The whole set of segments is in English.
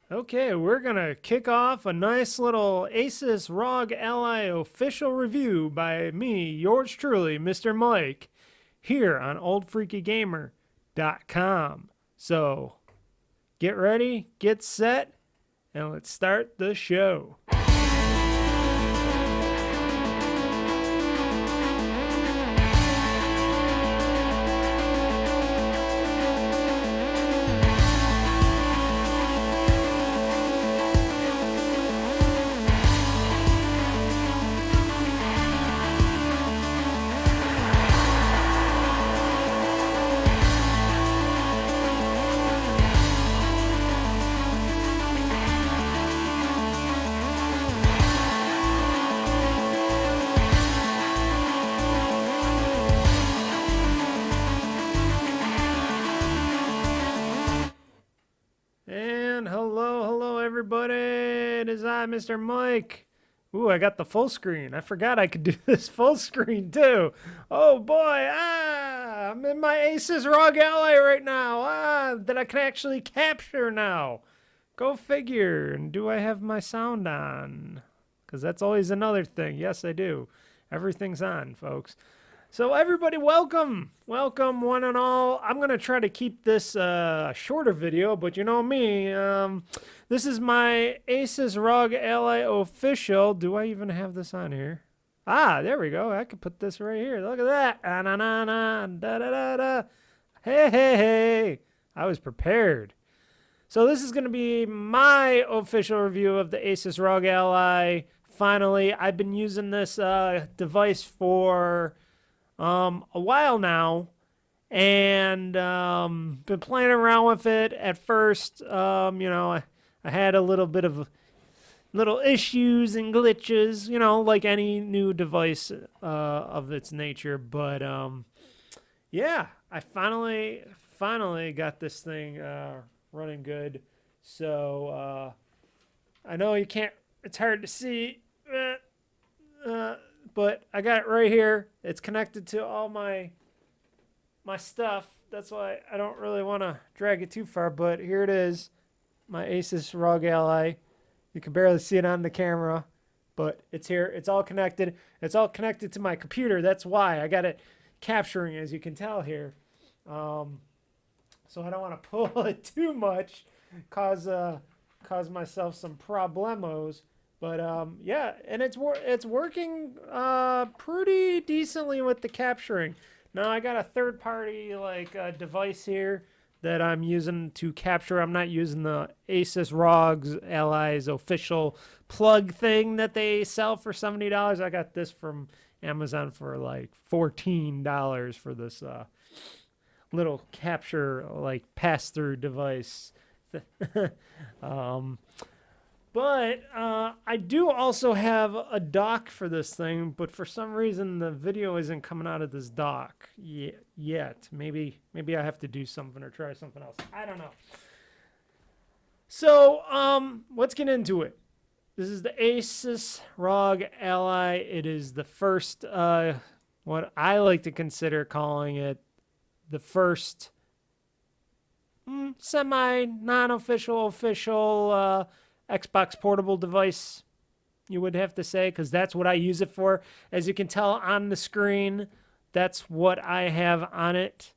Okay, we're going to kick off a nice little ASUS Rog Ally official review by me, yours truly, Mr. Mike, here on OldFreakyGamer.com. So, get ready, get set, and let's start the show. And hello, everybody. It is I, Mr. Mike. Ooh, I got the full screen. I forgot I could do this full screen too. Oh boy, I'm in my ASUS Rog Ally right now. That I can actually capture now. Go figure. And do I have my sound on? Because that's always another thing. Yes, I do. Everything's on, folks. So everybody, welcome one and all. I'm gonna try to keep this a shorter video, but you know me. This is my ASUS Rog Ally official. Do I even have this on here? There we go. I could put this right here. Look at that. Ah, na na na da da da da. Hey. I was prepared. So this is gonna be my official review of the ASUS Rog Ally. Finally, I've been using this device for a while now, and been playing around with it. At first, I had a little bit of little issues and glitches, like any new device of its nature. But yeah, I finally got this thing running good. So I know you can't. It's hard to see. But I got it right here. It's connected to all my stuff. That's why I don't really want to drag it too far. But here it is, my ASUS Rog Ally. You can barely see it on the camera, but it's here. It's all connected. It's all connected to my computer. That's why I got it capturing, as you can tell here. So I don't want to pull it too much, cause myself some problemos. But yeah, and it's working pretty decently with the capturing. Now I got a third party device here that I'm using to capture. I'm not using the ASUS ROG Ally's official plug thing that they sell for $70. I got this from Amazon for like $14 for this little capture pass through device. But I do also have a dock for this thing, but for some reason the video isn't coming out of this dock yet. Maybe I have to do something or try something else. I don't know. So let's get into it. This is the ASUS Rog Ally. It is the first, what I like to consider calling it, the first semi non-official official Xbox portable device, you would have to say, because that's what I use it for. As you can tell on the screen, that's what I have on it.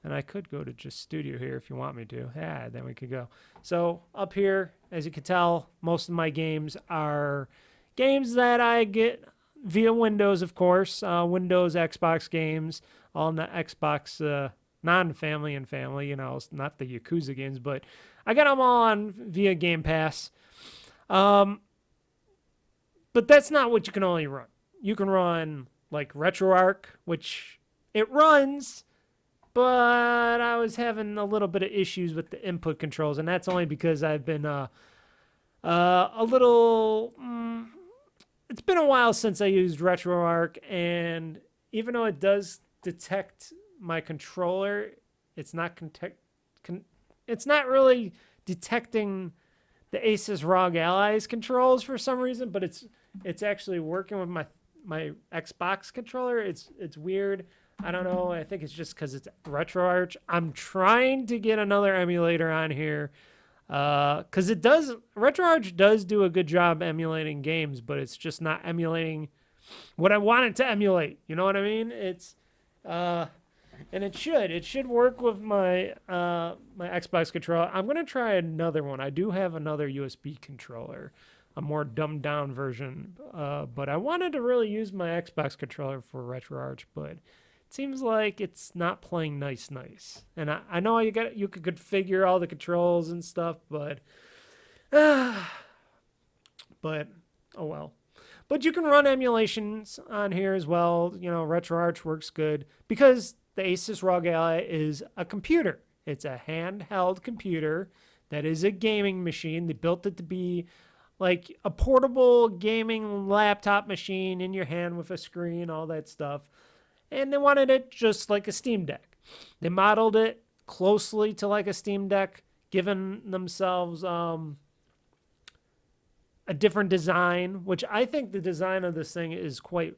And I could go to just studio here if you want me to. Yeah, then we could go. So up here, as you can tell, most of my games are games that I get via Windows, of course. Windows, Xbox games, all in the Xbox non-family and family, not the Yakuza games, but I got them all on via Game Pass. But that's not what you can only run. You can run like RetroArch, which it runs, but I was having a little bit of issues with the input controls, and that's only because I've been a little. It's been a while since I used RetroArch, and even though it does detect my controller, it's not it's not really detecting the ASUS Rog Ally's controls for some reason, but it's actually working with my Xbox controller. It's weird. I don't know. I think it's just because it's RetroArch. I'm trying to get another emulator on here Because RetroArch does do a good job emulating games, but it's just not emulating what I want it to emulate. You know what I mean? Uh, and it should work with my my Xbox controller. I'm gonna try another one. I do have another USB controller, a more dumbed down version. But I wanted to really use my Xbox controller for RetroArch, but it seems like it's not playing nice. And I know you could configure all the controls and stuff, but but oh well. But you can run emulations on here as well. You know, RetroArch works good because the ASUS Rog Ally is a computer. It's a handheld computer that is a gaming machine. They built it to be like a portable gaming laptop machine in your hand with a screen, all that stuff. And they wanted it just like a Steam Deck. They modeled it closely to like a Steam Deck, giving themselves a different design, which I think the design of this thing is quite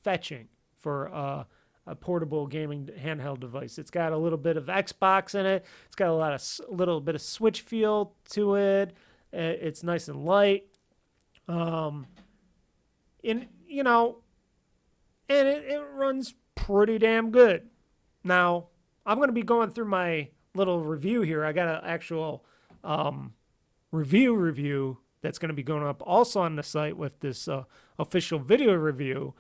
fetching for a portable gaming handheld device. It's got a little bit of Xbox in it. It's got a little bit of Switch feel to it. It's nice and light. And you know, and it runs pretty damn good. Now, I'm going to be going through my little review here. I got an actual review that's going to be going up also on the site with this official video review.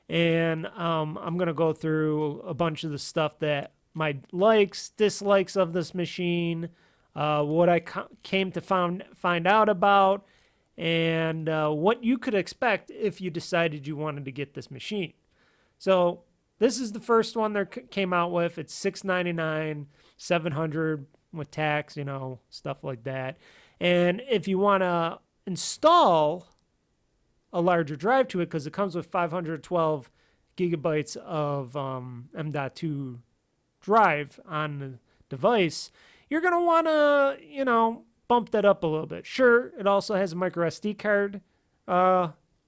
And I'm going to go through a bunch of the stuff that my likes, dislikes of this machine, what I came to find out about, and what you could expect if you decided you wanted to get this machine. So this is the first one they came out with. It's $699, $700 with tax, you know, stuff like that. And if you want to install a larger drive to it, because it comes with 512 gigabytes of M.2 drive on the device, you're going to want to, you know, bump that up a little bit. Sure, it also has a micro SD card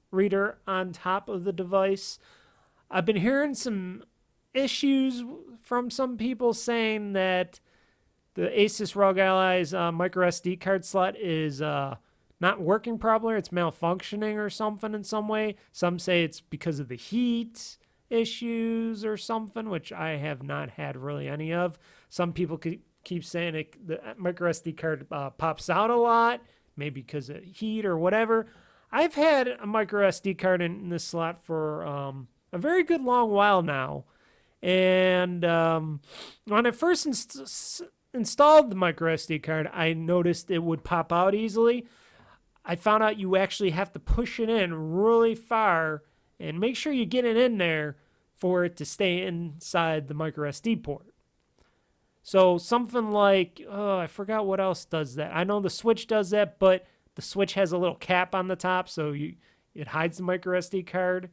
reader on top of the device. I've been hearing some issues from some people saying that the ASUS Rog Ally's micro SD card slot is not working properly. It's malfunctioning or something in some way. Some say it's because of the heat issues or something, which I have not had really any of. Some people keep saying the micro SD card pops out a lot, maybe because of heat or whatever. I've had a micro SD card in this slot for a very good long while now. And when I first installed the micro SD card, I noticed it would pop out easily. I found out you actually have to push it in really far and make sure you get it in there for it to stay inside the micro SD port. So something like, I forgot what else does that. I know the Switch does that, but the Switch has a little cap on the top, so it hides the micro SD card.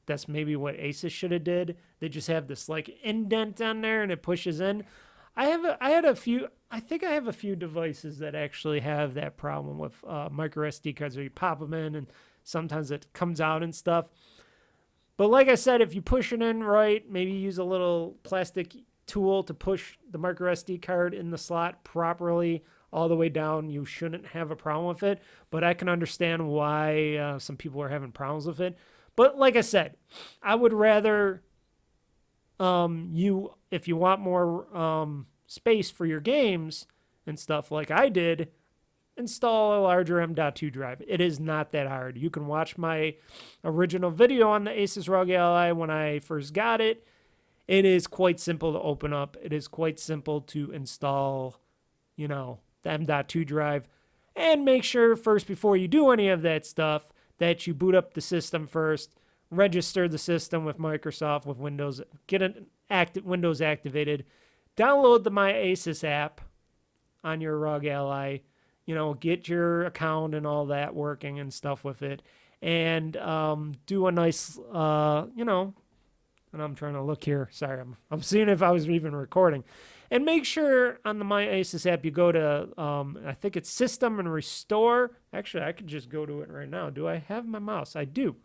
That's maybe what ASUS should have did. They just have this like indent on there and it pushes in. I think I have a few devices that actually have that problem with micro SD cards where you pop them in and sometimes it comes out and stuff. But like I said, if you push it in right, maybe use a little plastic tool to push the micro SD card in the slot properly all the way down, you shouldn't have a problem with it. But I can understand why some people are having problems with it. But like I said, I would rather if you want more space for your games and stuff like I did, install a larger M.2 drive. It is not that hard. You can watch my original video on the ASUS Rog Ally when I first got it. It is quite simple to open up. It is quite simple to install, you know, the M.2 drive. And make sure first, before you do any of that stuff, that you boot up the system first, register the system with Microsoft, with Windows, get Windows activated, download the My ASUS app on your Rog Ally, you know, get your account and all that working and stuff with it, and do a nice, you know, and I'm trying to look here. Sorry, I'm seeing if I was even recording. And make sure on the My ASUS app you go to, I think it's System and Restore. Actually, I could just go to it right now. Do I have my mouse? I do.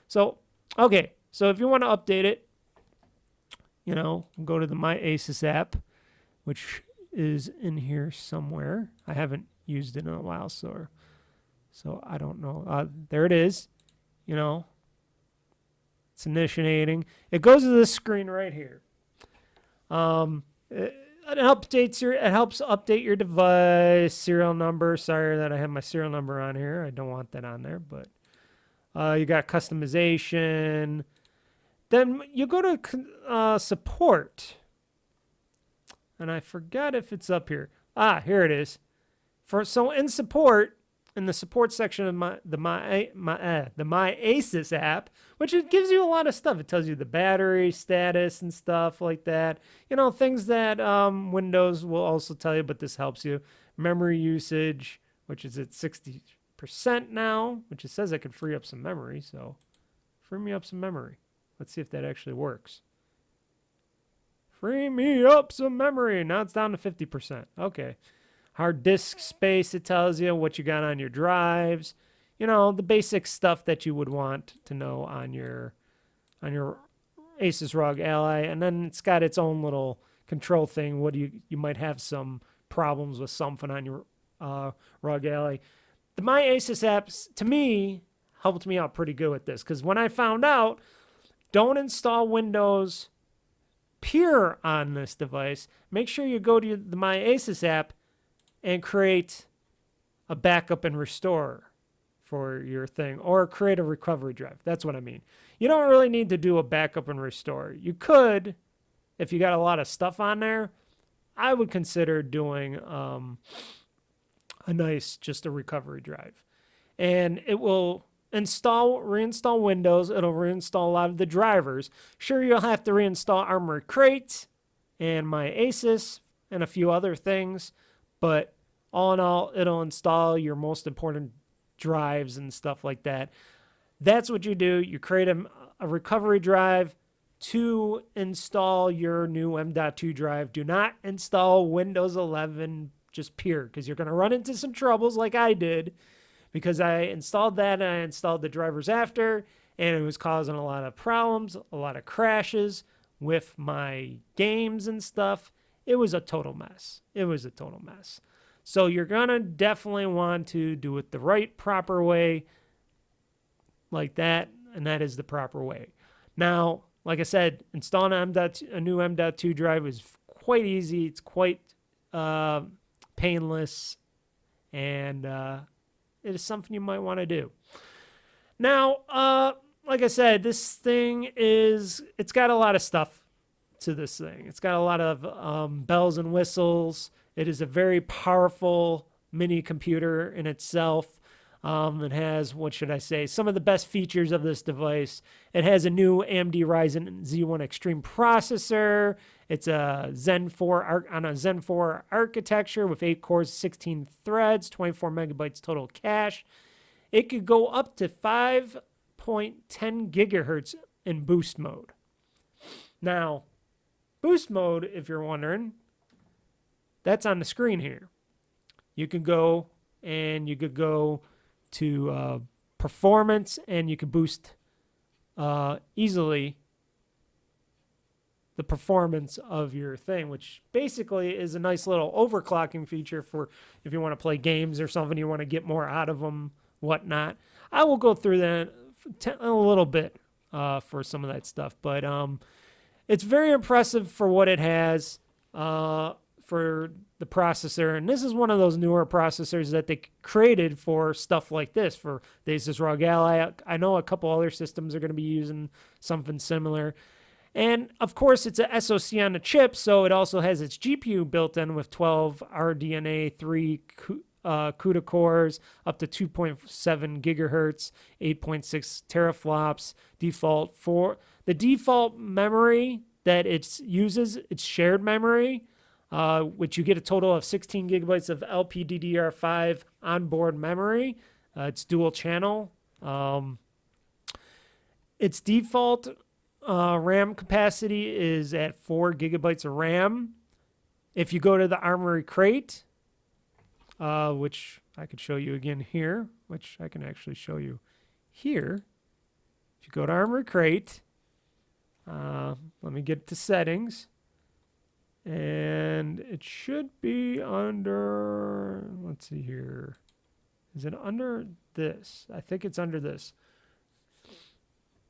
So, okay. So if you want to update it, you know, go to the My ASUS app, which is in here somewhere. I haven't used it in a while, so I don't know. There it is. You know, it's initiating. It goes to this screen right here. It helps update your device serial number. Sorry that I have my serial number on here. I don't want that on there, but you got customization. Then you go to support, and I forgot if it's up here. Here it is. So in support, in the support section of the My ASUS app, which it gives you a lot of stuff. It tells you the battery status and stuff like that. You know, things that Windows will also tell you, but this helps you. Memory usage, which is at 60% now, which it says I could free up some memory. So free me up some memory. Let's see if that actually works. Free me up some memory. Now it's down to 50%. Okay. Hard disk space, it tells you what you got on your drives. You know, the basic stuff that you would want to know on your ASUS Rog Ally. And then it's got its own little control thing. You might have some problems with something on your Rog Ally. The My ASUS apps, to me, helped me out pretty good with this. Because when I found out, don't install Windows Pure on this device, make sure you go to the My ASUS app and create a backup and restore for your thing, or create a recovery drive. That's what I mean. You don't really need to do a backup and restore. You could, if you got a lot of stuff on there. I would consider doing just a recovery drive. And it will reinstall Windows. It'll reinstall a lot of the drivers. Sure, you'll have to reinstall Armory Crate and My ASUS and a few other things. But all in all, it'll install your most important drives and stuff like that. That's what you do. You create a recovery drive to install your new M.2 drive. Do not install Windows 11 just pure, because you're going to run into some troubles like I did, because I installed that and I installed the drivers after, and it was causing a lot of problems, a lot of crashes with my games and stuff. It was a total mess. So you're going to definitely want to do it the right, proper way, like that, and that is the proper way. Now, like I said, installing a new M.2 drive is quite easy. It's quite painless, and it is something you might want to do. Now, like I said, it's got a lot of stuff to this thing. It's got a lot of bells and whistles. It is a very powerful mini computer in itself. It has, some of the best features of this device. It has a new AMD Ryzen Z1 Extreme processor. It's a Zen 4 on a Zen 4 architecture with 8 cores, 16 threads, 24 megabytes total cache. It could go up to 5.10 gigahertz in boost mode. Now, boost mode, if you're wondering, that's on the screen here. You could go to performance, and you could boost easily the performance of your thing, which basically is a nice little overclocking feature for if you want to play games or something, you want to get more out of them, whatnot. I will go through that a little bit for some of that stuff, but it's very impressive for what it has. For the processor, and this is one of those newer processors that they created for stuff like this, for the ASUS Rog Ally. I know a couple other systems are going to be using something similar. And of course, it's a SoC on a chip, so it also has its GPU built in with 12 RDNA 3 CUDA cores, up to 2.7 gigahertz, 8.6 teraflops. The default memory that it uses, it's shared memory, which you get a total of 16 gigabytes of LPDDR5 onboard memory. It's dual channel. Its default RAM capacity is at 4 gigabytes of RAM. If you go to the Armory Crate, which I could show you again here, which I can actually show you here. If you go to Armory Crate, let me get to settings. And it should be under, let's see here. Is it under this? I think it's under this.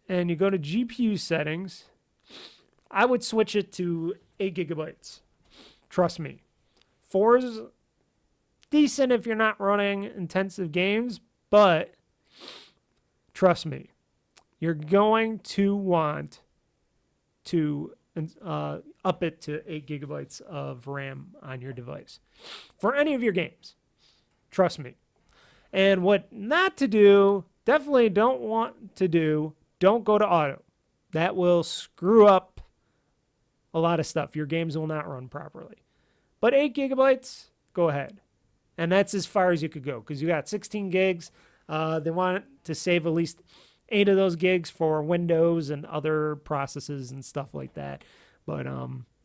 And you go to GPU settings. I would switch it to 8 gigabytes. Trust me. 4 is decent if you're not running intensive games, but trust me, you're going to want to up it to 8 gigabytes of RAM on your device for any of your games. Trust me. And what not to do, definitely don't want to do, don't go to auto. That will screw up a lot of stuff. Your games will not run properly. But 8 gigabytes, go ahead. And that's as far as you could go because you got 16 gigs. They want to save at least 8 of those gigs for Windows and other processes and stuff like that. But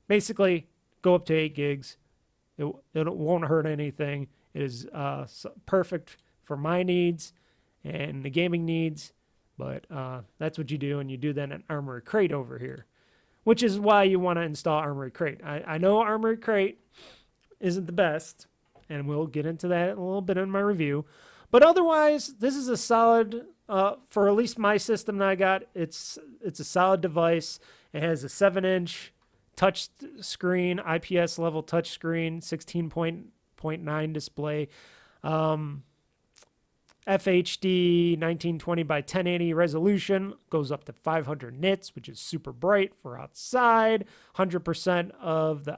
basically, go up to 8 gigs. It won't hurt anything. It is perfect for my needs and the gaming needs. But that's what you do, and you do that in Armory Crate over here, which is why you want to install Armory Crate. I know Armory Crate isn't the best, and we'll get into that a little bit in my review. But otherwise, this is a solid, for at least my system that I got, it's a solid device. It has a 7-inch touch screen, IPS level touch screen, 16.9 display. FHD 1920 by 1080 resolution, goes up to 500 nits, which is super bright for outside. 100% of the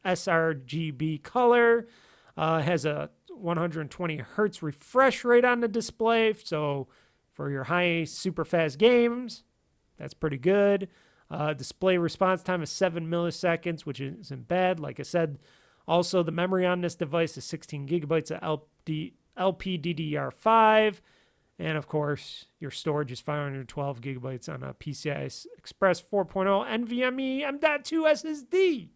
sRGB color. Has a 120 hertz refresh rate on the display, so for your high super fast games, that's pretty good. Display response time is 7 milliseconds, which isn't bad. Like I said, also the memory on this device is 16 gigabytes of LPDDR5, and of course your storage is 512 gigabytes on a PCI Express 4.0 NVMe M.2 SSD.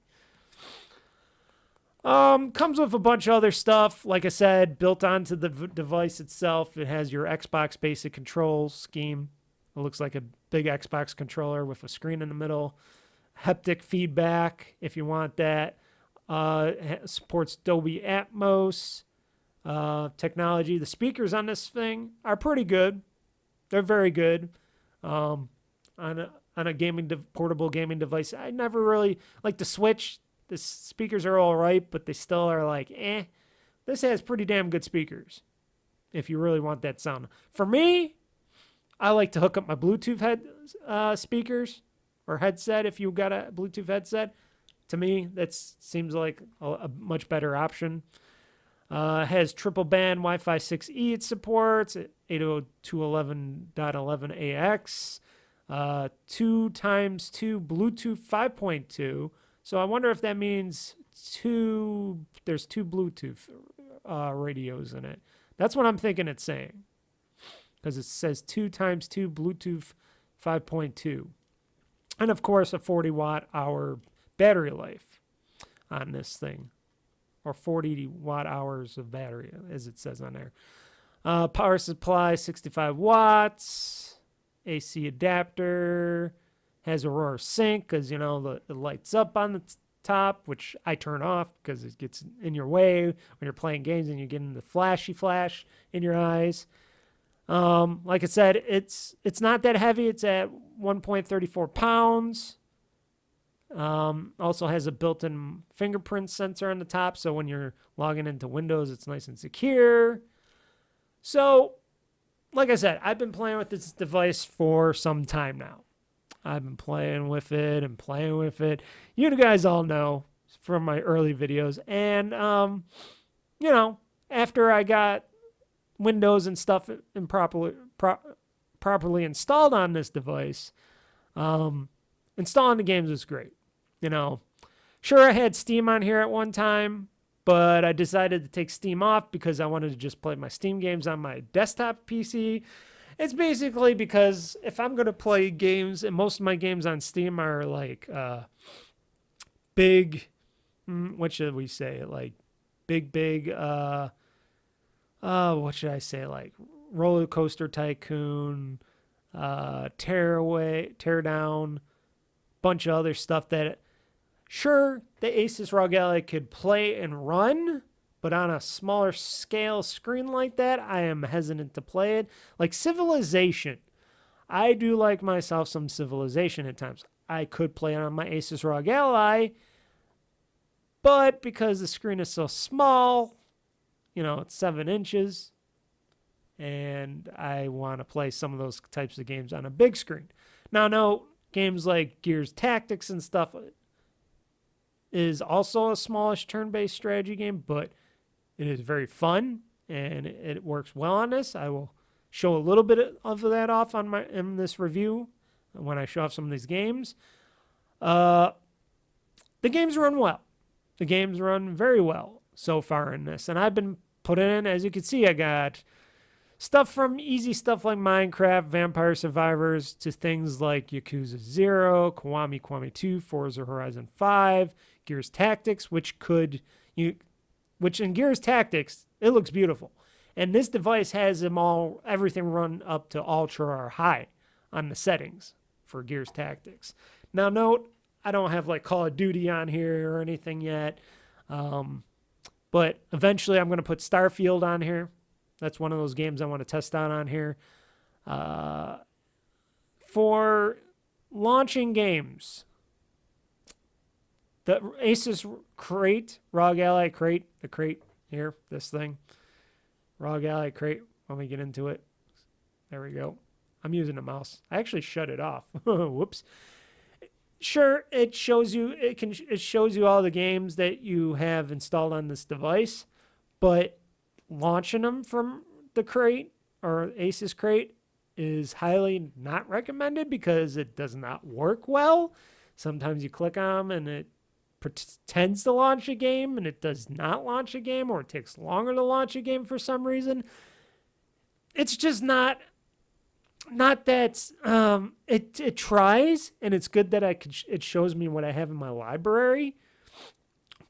Comes with a bunch of other stuff. Like I said, built onto the device itself. It has your Xbox basic control scheme. It looks like a big Xbox controller with a screen in the middle. Haptic feedback, if you want that. Supports Dolby Atmos technology. The speakers on this thing are pretty good. They're very good. On a portable gaming device, I never really like the Switch. The speakers are all right, but they still are like, eh. This has pretty damn good speakers if you really want that sound. For me, I like to hook up my Bluetooth speakers or headset if you've got a Bluetooth headset. To me, that seems like a much better option. Has triple band Wi-Fi 6E it supports, 802.11.11ax, 2x2 Bluetooth 5.2. So I wonder if that means there's 2 Bluetooth radios in it. That's what I'm thinking it's saying. Because it says 2x2 Bluetooth 5.2. And of course, a 40 watt hour battery life on this thing. Or 40 watt hours of battery, as it says on there. Power supply, 65 watts. AC adapter. Has Aurora Sync because, it lights up on the top, which I turn off because it gets in your way when you're playing games and you're getting the flashy flash in your eyes. Like I said, it's not that heavy. It's at 1.34 pounds. Also has a built-in fingerprint sensor on the top, so when you're logging into Windows, it's nice and secure. So, like I said, I've been playing with this device for some time now. I've been playing with it and playing with it. You guys all know from my early videos. And, after I got Windows and stuff properly installed on this device, installing the games was great. Sure, I had Steam on here at one time, but I decided to take Steam off because I wanted to just play my Steam games on my desktop PC. It's basically because if I'm going to play games, and most of my games on Steam are like big, what should we say? Like big, what should I say? Like Roller Coaster Tycoon, Tear Down, bunch of other stuff that Sure, the Asus Rog Ally could play and run, but on a smaller scale screen like that, I am hesitant to play it. Like Civilization, I do like myself some Civilization at times. I could play it on my Asus Rog Ally, but because the screen is so small, it's 7 inches, and I want to play some of those types of games on a big screen. Now, no, games like Gears Tactics and stuff is also a smallish turn-based strategy game, but it is very fun and it works well on this. I will show a little bit of that off in this review when I show off some of these games. The games run well. The games run very well so far in this, and I've been putting in, as you can see, I got stuff from easy stuff like Minecraft, Vampire Survivors, to things like Yakuza 0, Kiwami 2, Forza Horizon 5, Gears Tactics, which in Gears Tactics, it looks beautiful. And this device has everything run up to ultra or high on the settings for Gears Tactics. Now note, I don't have like Call of Duty on here or anything yet. But eventually I'm going to put Starfield on here. That's one of those games I want to test out on here. For launching games, the Asus Crate, Rog Ally Crate, the crate here, this thing. Rog Ally Crate, let me get into it. There we go. I'm using a mouse. I actually shut it off. Whoops. Sure, it shows you all the games that you have installed on this device, but launching them from the crate or Asus Crate is highly not recommended because it does not work well. Sometimes you click on them and it pretends to launch a game and it does not launch a game, or it takes longer to launch a game for some reason. It's just not that it tries, and it's good that it shows me what I have in my library,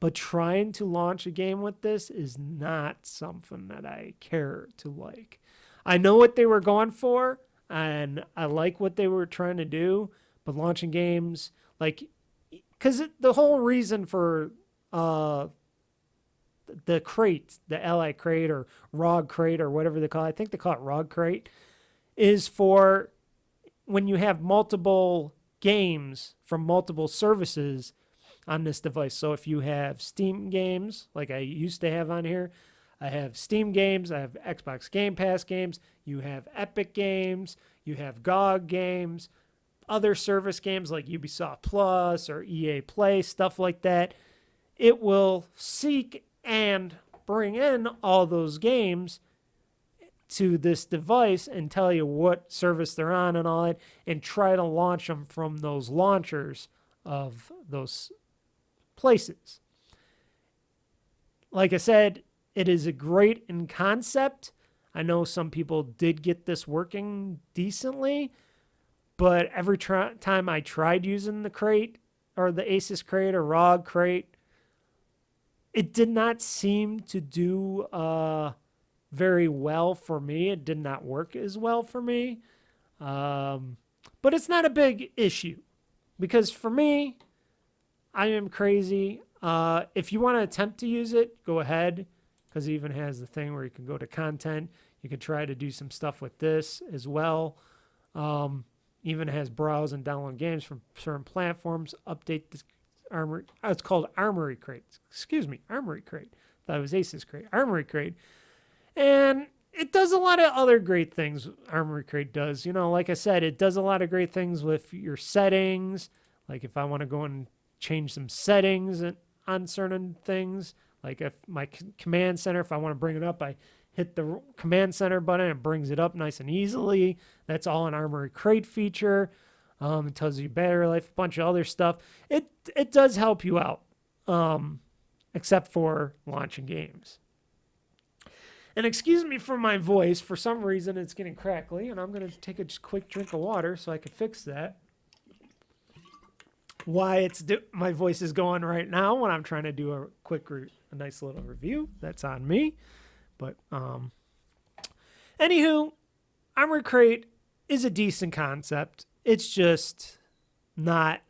but trying to launch a game with this is not something that I care to like. I know what they were going for, and I like what they were trying to do, but launching games, like, because the whole reason for the crate, the Ally Crate or Rog Crate or whatever they call it, I think they call it Rog Crate, is for when you have multiple games from multiple services on this device. So if you have Steam games, like I used to have on here, I have Steam games, I have Xbox Game Pass games, you have Epic games, you have GOG games, other service games like Ubisoft Plus or EA Play, stuff like that. It will seek and bring in all those games to this device and tell you what service they're on and all that, and try to launch them from those launchers of those places. Like I said, it is a great in concept. I know some people did get this working decently, but every time I tried using the crate or the Asus Crate or Rog Crate, it did not seem to do very well for me. It did not work as well for me. But it's not a big issue because for me, I am crazy. If you want to attempt to use it, go ahead, because it even has the thing where you can go to content. You can try to do some stuff with this as well. Even has browse and download games from certain platforms. Update this Armory. Oh, it's called Armory Crate. Excuse me, Armory Crate. That was Asus Crate. Armory Crate. And it does a lot of other great things. Armory Crate does. Like I said, it does a lot of great things with your settings. Like if I want to go and change some settings on certain things, like if my command center, if I want to bring it up, I hit the command center button, it brings it up nice and easily. That's all an Armory Crate feature. It tells you battery life, a bunch of other stuff. It does help you out, except for launching games. And excuse me for my voice. For some reason, it's getting crackly, and I'm going to take a quick drink of water so I can fix that. Why my voice is going right now when I'm trying to do a nice little review. That's on me. But anywho, Armory Crate is a decent concept. It's just not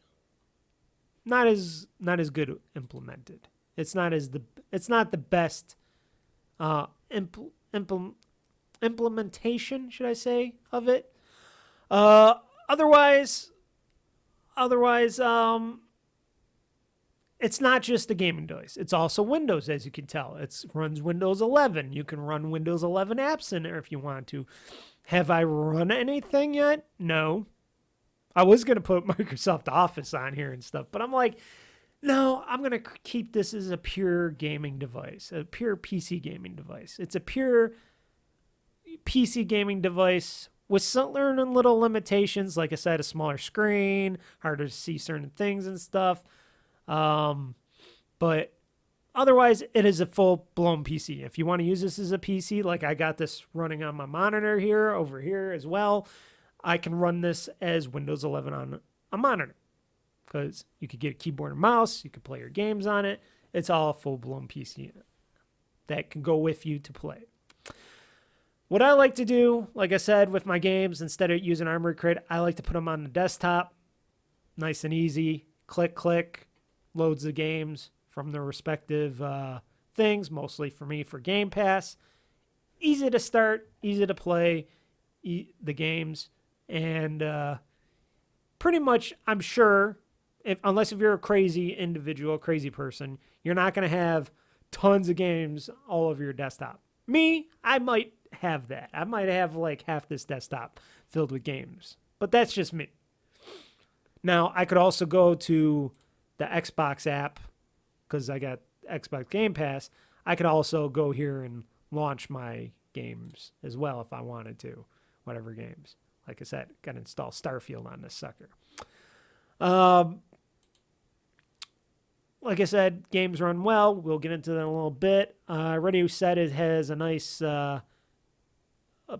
not as good implemented. It's not the best implementation, should I say, of it. Otherwise, it's not just a gaming device. It's also Windows, as you can tell. It runs Windows 11. You can run Windows 11 apps in there if you want to. Have I run anything yet? No. I was going to put Microsoft Office on here and stuff, but I'm like, no, I'm going to keep this as a pure gaming device, a pure PC gaming device. It's a pure PC gaming device with certain little limitations. Like I said, a smaller screen, harder to see certain things and stuff. But otherwise, it is a full-blown PC. If you want to use this as a PC, like I got this running on my monitor here, over here as well, I can run this as Windows 11 on a monitor because you could get a keyboard and mouse. You could play your games on it. It's all a full-blown PC that can go with you to play. What I like to do, like I said, with my games, instead of using Armory Crate, I like to put them on the desktop. Nice and easy. Click, click. Loads the games from their respective things, mostly for me for Game Pass. Easy to start, easy to play the games. And pretty much, I'm sure, unless if you're a crazy individual, crazy person, you're not going to have tons of games all over your desktop. Me, I might have that. I might have like half this desktop filled with games. But that's just me. Now, I could also go to the Xbox app because I got Xbox Game Pass. I could also go here and launch my games as well if I wanted to, whatever games. Like I said, got to install Starfield on this sucker. Like I said, games run well. We'll get into that in a little bit. I already said it has a nice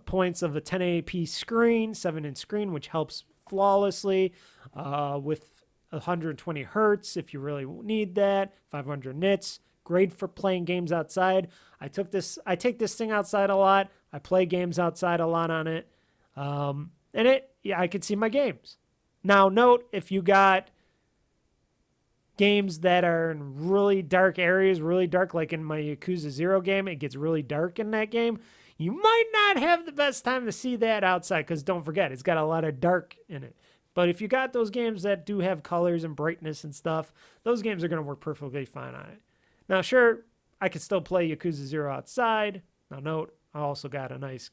points of a 1080p screen, 7-inch screen, which helps flawlessly with 120 hertz if you really need that. 500 nits, great for playing games outside. I take this thing outside a lot. I play games outside a lot on it. I could see my games. Now, note if you got games that are in really dark areas, really dark, like in my Yakuza 0 game, it gets really dark in that game. You might not have the best time to see that outside because don't forget, it's got a lot of dark in it. But if you got those games that do have colors and brightness and stuff, those games are going to work perfectly fine on it. Now, sure, I could still play Yakuza 0 outside. Now, note, I also got a nice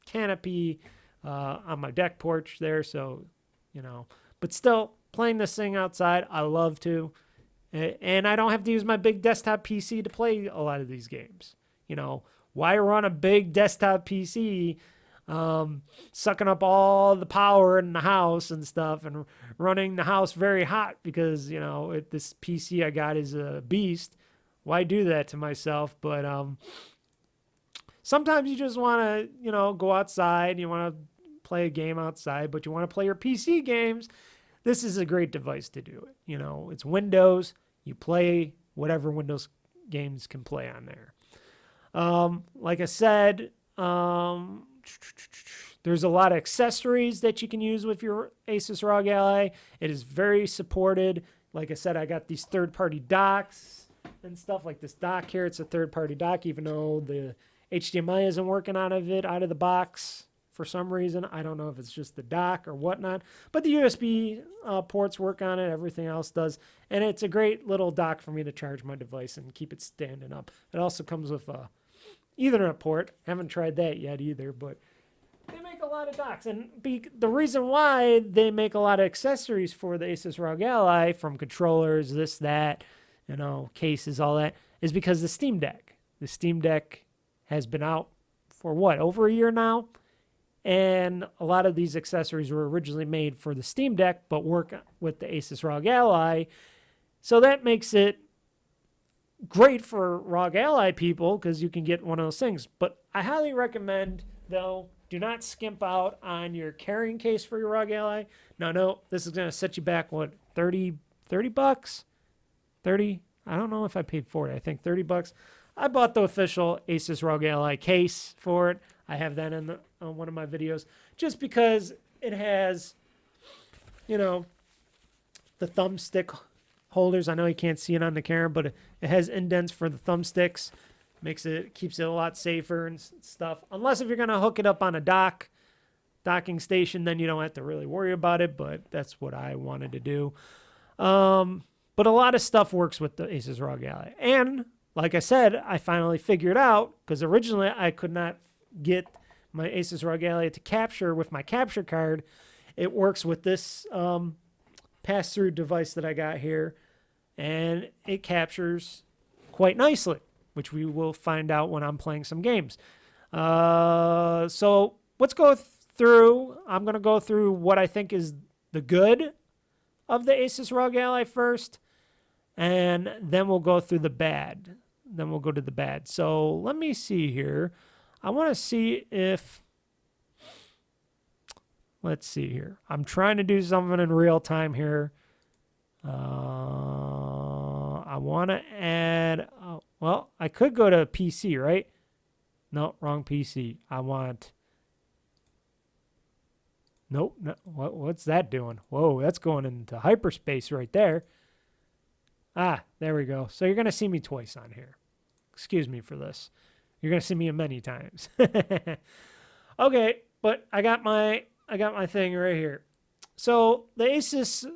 canopy on my deck porch there, so, But still, playing this thing outside, I love to. And I don't have to use my big desktop PC to play a lot of these games. Why run a big desktop PC sucking up all the power in the house and stuff and running the house very hot because, this PC I got is a beast. Why do that to myself? But sometimes you just want to, go outside. You want to play a game outside, but you want to play your PC games. This is a great device to do it. It's Windows. You play whatever Windows games can play on there. Like I said, there's a lot of accessories that you can use with your ASUS Rog Ally. It is very supported. Like I said, I got these third-party docks and stuff like this dock here. It's a third-party dock, even though the HDMI isn't working out of the box for some reason. I don't know if it's just the dock or whatnot, but the USB ports work on it. Everything else does. And it's a great little dock for me to charge my device and keep it standing up. It also comes with a Ethernet port. Haven't tried that yet either, but they make a lot of docks. And the reason why they make a lot of accessories for the ASUS Rog Ally, from controllers, this, that, cases, all that, is because the Steam Deck. The Steam Deck has been out for over a year now? And a lot of these accessories were originally made for the Steam Deck, but work with the ASUS Rog Ally. So that makes it great for Rog Ally people because you can get one of those things. But I highly recommend, though, do not skimp out on your carrying case for your Rog Ally. No, this is going to set you back, $30 bucks? 30? I don't know if I paid for it. I think $30. I bought the official ASUS Rog Ally case for it. I have that in one of my videos just because it has, the thumbstick holders. I know you can't see it on the camera, but it has indents for the thumbsticks. Keeps it a lot safer and stuff. Unless if you're going to hook it up on a docking station, then you don't have to really worry about it, but that's what I wanted to do. But a lot of stuff works with the ASUS Rog Ally. And like I said, I finally figured out, because originally I could not get my ASUS Rog Ally to capture with my capture card. It works with this pass-through device that I got here, and it captures quite nicely, which we will find out when I'm playing some games. So let's go through. I'm going to go through what I think is the good of the ASUS Rog Ally first, and then we'll go through the bad. Then we'll go to the bad. So let me see here. I want to see if... Let's see here. I'm trying to do something in real time here. I want to add... well, I could go to PC, right? No, wrong PC. I want... Nope. No, what's that doing? Whoa, that's going into hyperspace right there. Ah, there we go. So you're going to see me twice on here. Excuse me for this. You're going to see me many times. Okay, but I got my thing right here. So the ASUS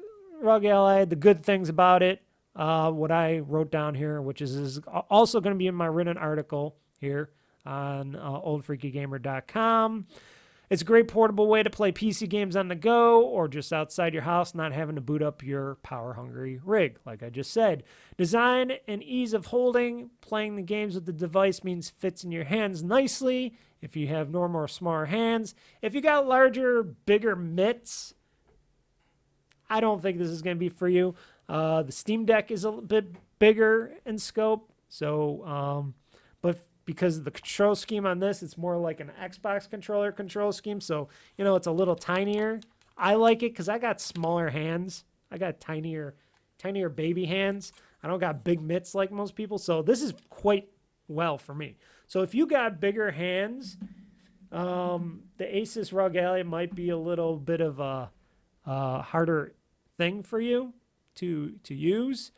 Rog Ally, the good things about it, what I wrote down here, which is also going to be in my written article here on OldFreakyGamer.com. It's a great portable way to play PC games on the go or just outside your house, not having to boot up your power-hungry rig, like I just said. Design and ease of holding. Playing the games with the device means fits in your hands nicely if you have normal or smaller hands. If you got larger, bigger mitts, I don't think this is going to be for you. The Steam Deck is a bit bigger in scope, so but because of the control scheme on this, it's more like an Xbox controller control scheme. So, you know, it's a little tinier. I like it because I got smaller hands. I got tinier baby hands. I don't got big mitts like most people. So this is quite well for me. So if you got bigger hands, the ASUS Rog Ally might be a little bit of a harder thing for you to use.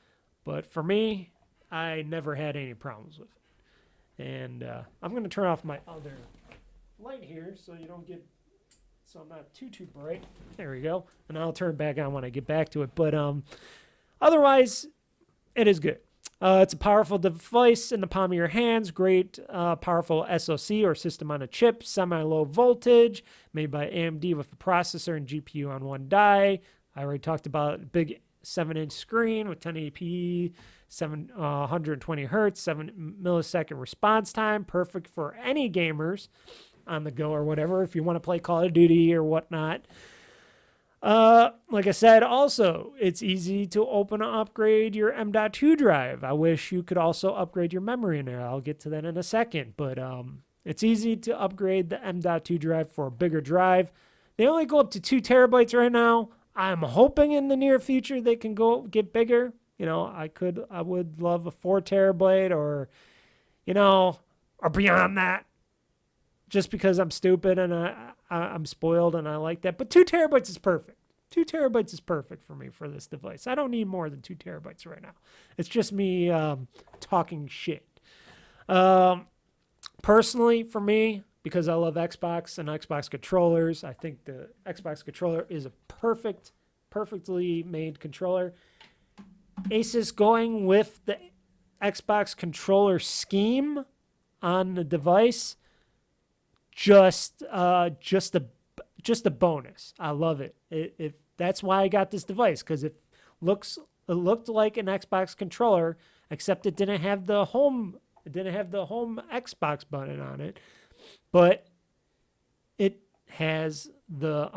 But for me, I never had any problems with it. And I'm going to turn off my other light here so I'm not too bright. There we go. And I'll turn it back on when I get back to it. But otherwise, it is good. It's a powerful device in the palm of your hands. Great, powerful SoC or system on a chip. Semi-low voltage. Made by AMD with a processor and GPU on one die. I already talked about big 7-inch screen with 1080p. 120 hertz, 7 millisecond response time, perfect for any gamers on the go or whatever, if you want to play Call of Duty or whatnot. Like I said, also, it's easy to open and upgrade your M.2 drive. I wish you could also upgrade your memory in there. I'll get to that in a second, but it's easy to upgrade the M.2 drive for a bigger drive. They only go up to 2 terabytes right now. I'm hoping in the near future they can get bigger. You know, I would love a 4 terabyte or, you know, or beyond that, just because I'm stupid and I'm spoiled and I like that. But 2 terabytes is perfect. 2 terabytes is perfect for me for this device. I don't need more than 2 terabytes right now. It's just me talking shit. Personally, for me, because I love Xbox and Xbox controllers, I think the Xbox controller is a perfectly made controller. ASUS going with the Xbox controller scheme on the device, just a bonus. I love it. That's why I got this device, because it looked like an Xbox controller, except it didn't have the home Xbox button on it, but it has the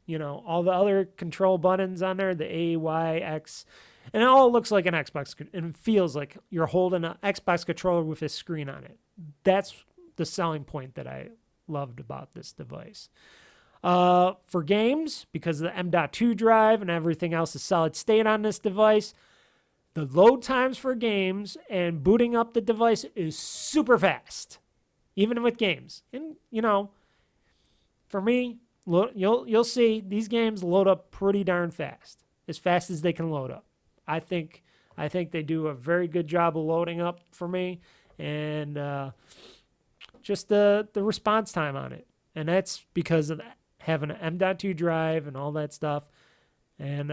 you know, all the other control buttons on there, the A, Y, X, and it all looks like an Xbox, and it feels like you're holding an Xbox controller with a screen on it. That's the selling point that I loved about this device. For games, because of the M.2 drive and everything else is solid state on this device, the load times for games and booting up the device is super fast, even with games. And, you know, for me, you'll see these games load up pretty darn fast as they can load up. I think they do a very good job of loading up for me, and just the response time on it, and that's because of having an M.2 drive and all that stuff, and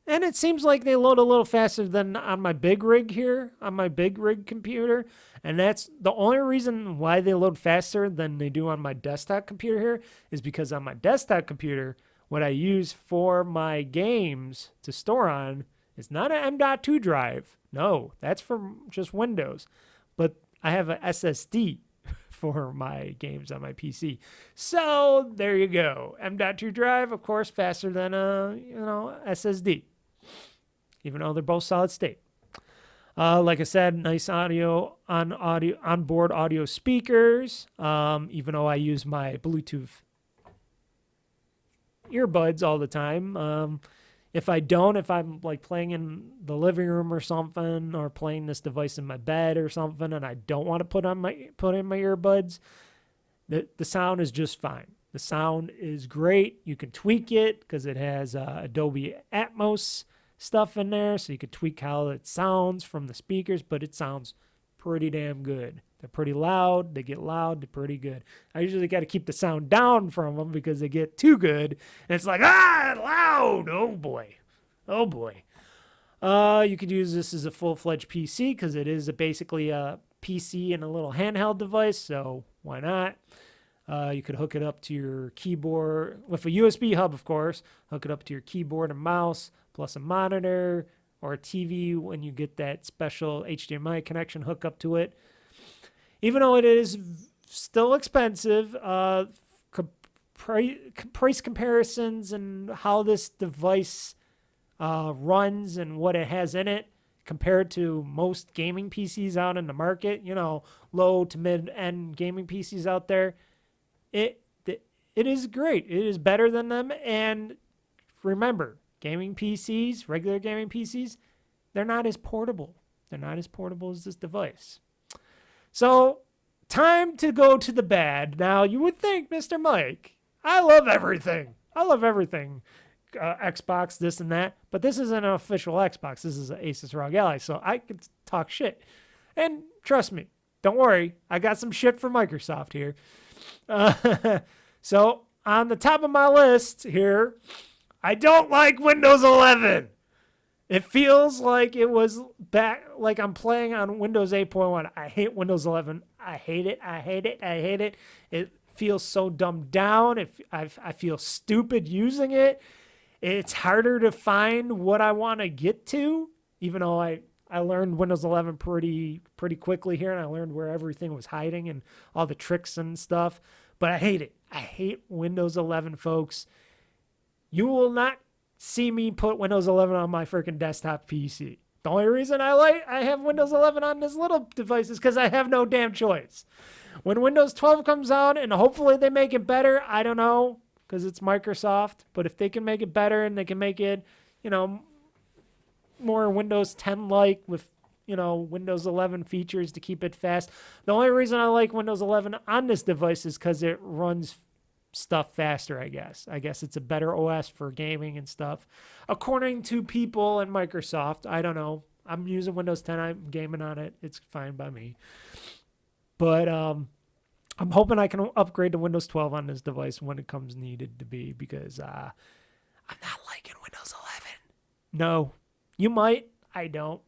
it seems like they load a little faster than on my big rig here, on my big rig computer. And that's the only reason why they load faster than they do on my desktop computer here is because on my desktop computer, what I use for my games to store on is not an M.2 drive. No, that's for just Windows. But I have an SSD for my games on my PC. So there you go. M.2 drive, of course, faster than a SSD. Even though they're both solid state. Like I said, nice onboard audio speakers. Even though I use my Bluetooth earbuds all the time. If I'm like playing in the living room or something, or playing this device in my bed or something, and I don't want to put in my earbuds, the sound is just fine. The sound is great. You can tweak it because it has Adobe Atmos stuff in there, so you can tweak how it sounds from the speakers, but it sounds pretty damn good. They're pretty loud. They get loud. They're pretty good. I usually got to keep the sound down from them because they get too good, and it's like, loud. Oh boy. You could use this as a full-fledged PC because it is basically a PC and a little handheld device, so why not? You could hook it up to your keyboard with a USB hub, of course. Hook it up to your keyboard and mouse, plus a monitor or a TV when you get that special HDMI connection hook up to it. Even though it is still expensive, price comparisons and how this device runs and what it has in it compared to most gaming PCs out in the market, low to mid-end gaming PCs out there, it is great. It is better than them. And remember, gaming PCs, regular gaming PCs, they're not as portable. They're not as portable as this device. So, time to go to the bad. Now, you would think, Mr. Mike, I love everything. Xbox, this and that. But this isn't an official Xbox. This is an ASUS Rog Ally. So, I could talk shit. And trust me, don't worry. I got some shit for Microsoft here. So, on the top of my list here, I don't like Windows 11. It feels like it was back, like I'm playing on Windows 8.1. I hate Windows 11. I hate it. It feels so dumbed down. I feel stupid using it. It's harder to find what I want to get to, even though I learned Windows 11 pretty quickly here, and I learned where everything was hiding and all the tricks and stuff. But I hate it. I hate Windows 11, folks. You will not see me put Windows 11 on my freaking desktop PC. The only reason I have Windows 11 on this little device is because I have no damn choice. When Windows 12 comes out, and hopefully they make it better, I don't know, because it's Microsoft. But if they can make it better and they can make it, more Windows 10-like with, Windows 11 features to keep it fast. The only reason I like Windows 11 on this device is because it runs stuff faster, I guess. I guess it's a better OS for gaming and stuff. According to people in Microsoft, I don't know. I'm using Windows 10. I'm gaming on it. It's fine by me. But I'm hoping I can upgrade to Windows 12 on this device when it comes needed to be, because I'm not liking Windows 11. No. You might. I don't.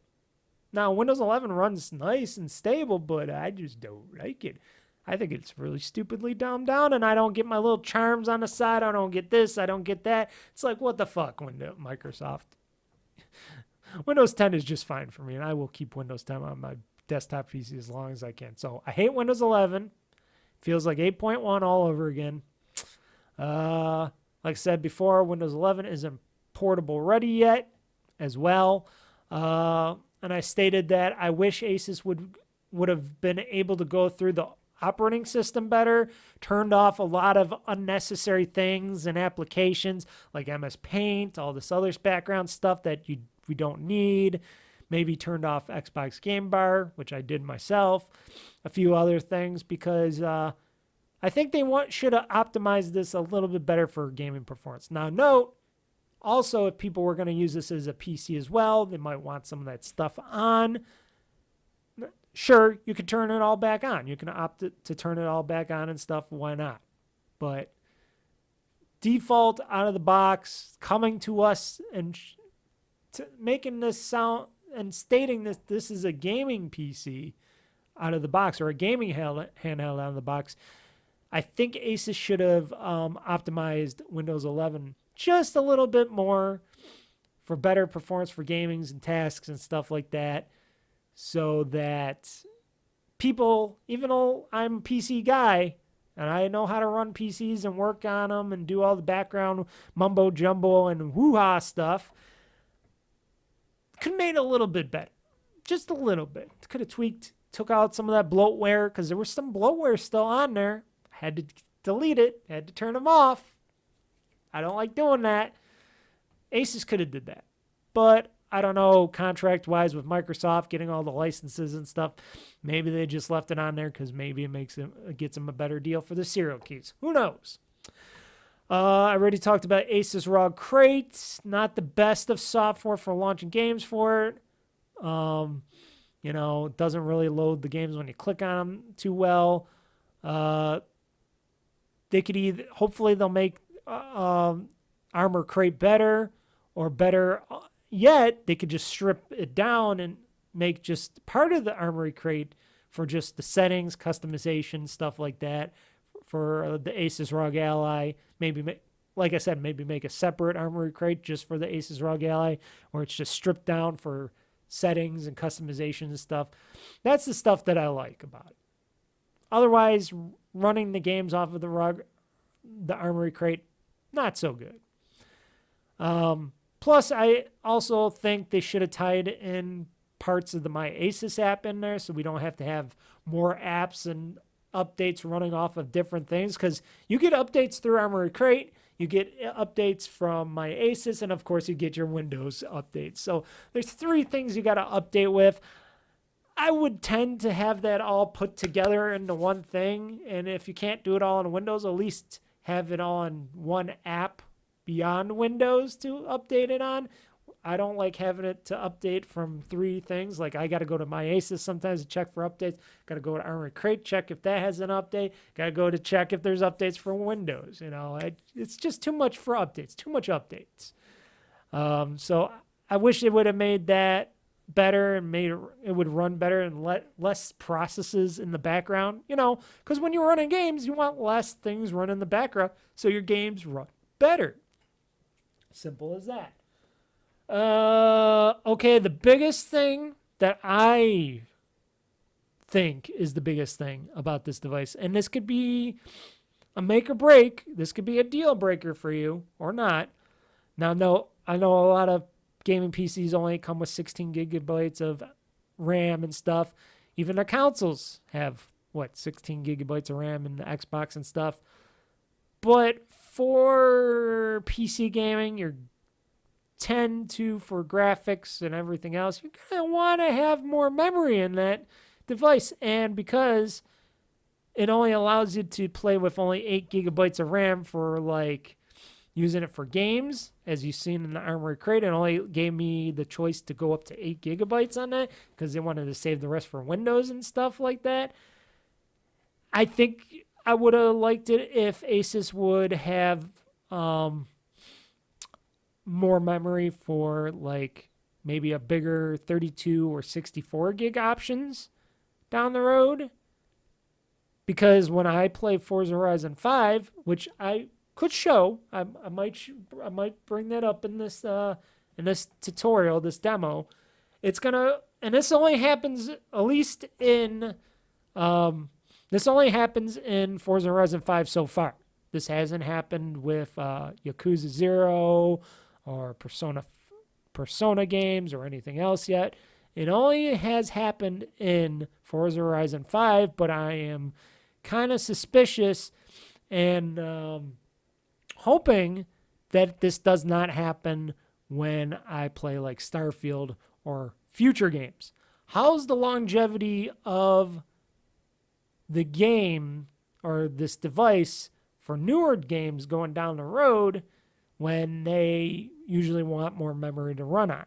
Now, Windows 11 runs nice and stable, but I just don't like it. I think it's really stupidly dumbed down, and I don't get my little charms on the side. I don't get this. I don't get that. It's like, what the fuck, Microsoft? Windows 10 is just fine for me, and I will keep Windows 10 on my desktop PC as long as I can. So I hate Windows 11. Feels like 8.1 all over again. Like I said before, Windows 11 isn't portable ready yet as well. And I stated that I wish ASUS would have been able to go through the operating system better, turned off a lot of unnecessary things and applications like MS Paint, all this other background stuff that we don't need. Maybe turned off Xbox Game Bar, which I did myself, a few other things, because I think they should have optimized this a little bit better for gaming performance. Now, note, Also, if people were going to use this as a PC as well, they might want some of that stuff on. Sure, you could turn it all back on. You can opt to turn it all back on and stuff. Why not? But default out of the box, coming to us and making this sound and stating that this is a gaming PC out of the box or a gaming handheld out of the box, I think ASUS should have optimized Windows 11 just a little bit more for better performance for gamings and tasks and stuff like that, so that people, even though I'm a PC guy and I know how to run PCs and work on them and do all the background mumbo jumbo and woo-ha stuff, could have made it a little bit better. Just a little bit. Could have tweaked, took out some of that bloatware, because there was some bloatware still on there. Had to delete it, had to turn them off. I don't like doing that. ASUS could have did that. But I don't know, contract-wise with Microsoft, getting all the licenses and stuff, maybe they just left it on there because maybe it gets them a better deal for the serial keys. Who knows? I already talked about ASUS ROG Crate. Not the best of software for launching games for it. You know, it doesn't really load the games when you click on them too well. They could either, hopefully they'll make Armor Crate better, or better yet, they could just strip it down and make just part of the Armory Crate for just the settings, customization, stuff like that for the ASUS ROG Ally. Maybe, like I said, maybe make a separate Armory Crate just for the ASUS ROG Ally, or it's just stripped down for settings and customization and stuff. That's the stuff that I like about it. Otherwise, running the games off of the Armory Crate, not so good. Plus, I also think they should have tied in parts of the My ASUS app in there, so we don't have to have more apps and updates running off of different things, because you get updates through Armory Crate, you get updates from My ASUS, and of course you get your Windows updates. So there's 3 things you got to update with. I would tend to have that all put together into one thing, and if you can't do it all on Windows, at least have it all on one app beyond Windows to update it on. I don't like having it to update from 3 things. Like, I got to go to My ASUS sometimes to check for updates. Got to go to Armory Crate, check if that has an update. Got to go to check if there's updates for Windows. You know, it's just too much for updates. Too much updates. So I wish they would have made that better and made it would run better and less processes in the background. You know, because when you're running games, you want less things run in the background so your games run better. Simple as that. Okay, the biggest thing that I think is the biggest thing about this device, and this could be a make or break, this could be a deal breaker for you or not. Now, no, I know a lot of gaming PCs only come with 16 gigabytes of RAM and stuff. Even the consoles have, 16 gigabytes of RAM in the Xbox and stuff. But for PC gaming, you're tend to, for graphics and everything else, you're going to want to have more memory in that device. And because it only allows you to play with only 8 gigabytes of RAM for like using it for games, as you've seen in the Armory Crate, it only gave me the choice to go up to 8 gigabytes on that because they wanted to save the rest for Windows and stuff like that. I think I would have liked it if ASUS would have more memory for like maybe a bigger 32 or 64 gig options down the road. Because when I play Forza Horizon 5, which I could show, I might bring that up in this tutorial, this demo. It's gonna, and this only happens at least in this only happens in Forza Horizon 5 so far. This hasn't happened with Yakuza 0 or Persona games or anything else yet. It only has happened in Forza Horizon 5, but I am kind of suspicious and hoping that this does not happen when I play like Starfield or future games. How's the longevity of the game or this device for newer games going down the road? when they usually want more memory to run on,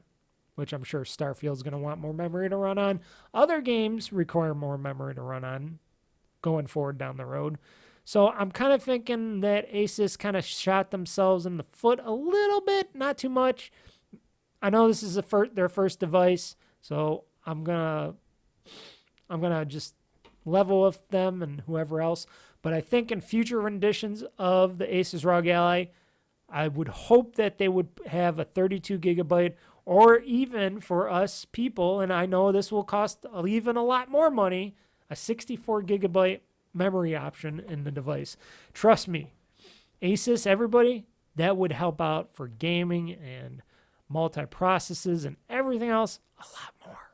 which I'm sure Starfield's going to want more memory to run on. Other games require more memory to run on going forward down the road. So I'm kind of thinking that ASUS kind of shot themselves in the foot a little bit, not too much. I know this is their first device, so I'm gonna just level with them and whoever else. But I think in future renditions of the ASUS Rog Ally, I would hope that they would have a 32 gigabyte, or even for us people, and I know this will cost even a lot more money, a 64 gigabyte memory option in the device. Trust me, ASUS, everybody, that would help out for gaming and multi-processes and everything else a lot more.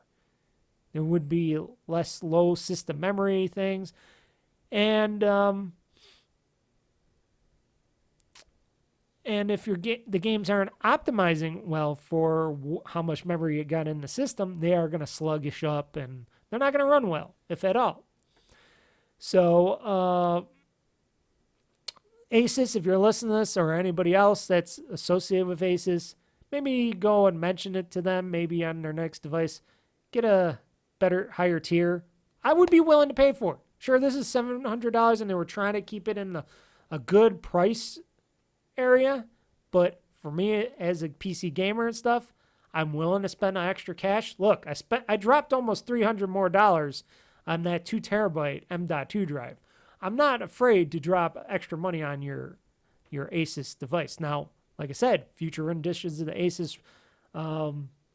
There would be less low system memory things. And if the games aren't optimizing well for how much memory you got in the system, they are going to sluggish up and they're not going to run well, if at all. So ASUS, if you're listening to this, or anybody else that's associated with ASUS, maybe go and mention it to them, maybe on their next device. Get a better, higher tier. I would be willing to pay for it. Sure, this is $700, and they were trying to keep it in a good price area. But for me, as a PC gamer and stuff, I'm willing to spend extra cash. Look, I dropped almost $300 more on that 2 terabyte M.2 drive. I'm not afraid to drop extra money on your ASUS device. Now, like I said, future renditions of the ASUS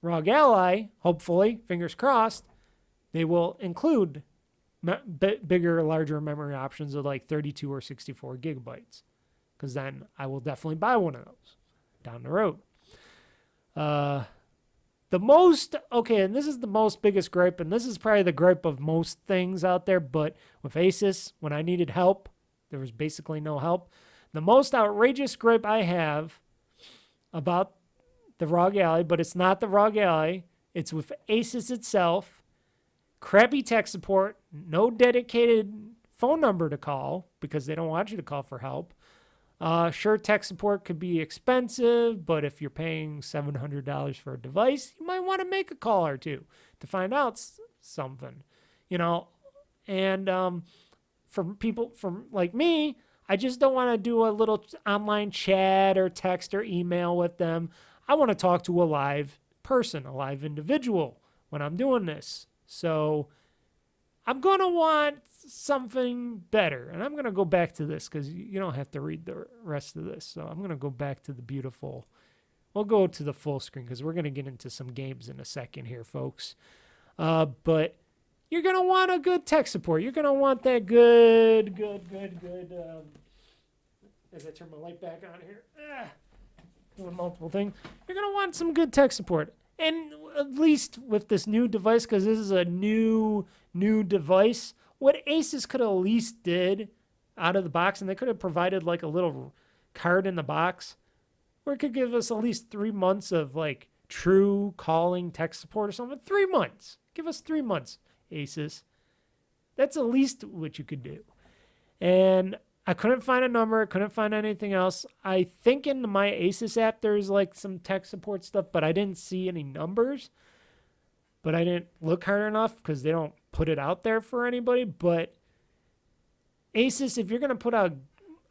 ROG Ally, hopefully, fingers crossed, they will include bigger, larger memory options of like 32 or 64 gigabytes. Because then I will definitely buy one of those down the road. And this is the most biggest gripe, and this is probably the gripe of most things out there, but with ASUS, when I needed help, there was basically no help. The most outrageous gripe I have about the ROG Ally, but it's not the ROG Ally, it's with ASUS itself. Crappy tech support, no dedicated phone number to call because they don't want you to call for help. Sure, tech support could be expensive, but if you're paying $700 for a device, you might want to make a call or two to find out something, And for people like me, I just don't want to do a little online chat or text or email with them. I want to talk to a live person, a live individual when I'm doing this. So I'm going to want something better. And I'm going to go back to this because you don't have to read the rest of this. So I'm going to go back to the beautiful. We'll go to the full screen because we're going to get into some games in a second here, folks. But you're going to want a good tech support. You're going to want that good. As I turn my light back on here, doing multiple things. You're going to want some good tech support. And at least with this new device, because this is a new device, what ASUS could have at least did out of the box, and they could have provided like a little card in the box, where it could give us at least 3 months of like true calling tech support or something. 3 months. Give us 3 months, ASUS. That's at least what you could do. And I couldn't find a number. Couldn't find anything else. I think in my ASUS app there's like some tech support stuff, but I didn't see any numbers. But I didn't look hard enough because they don't put it out there for anybody. But ASUS, if you're going to put out,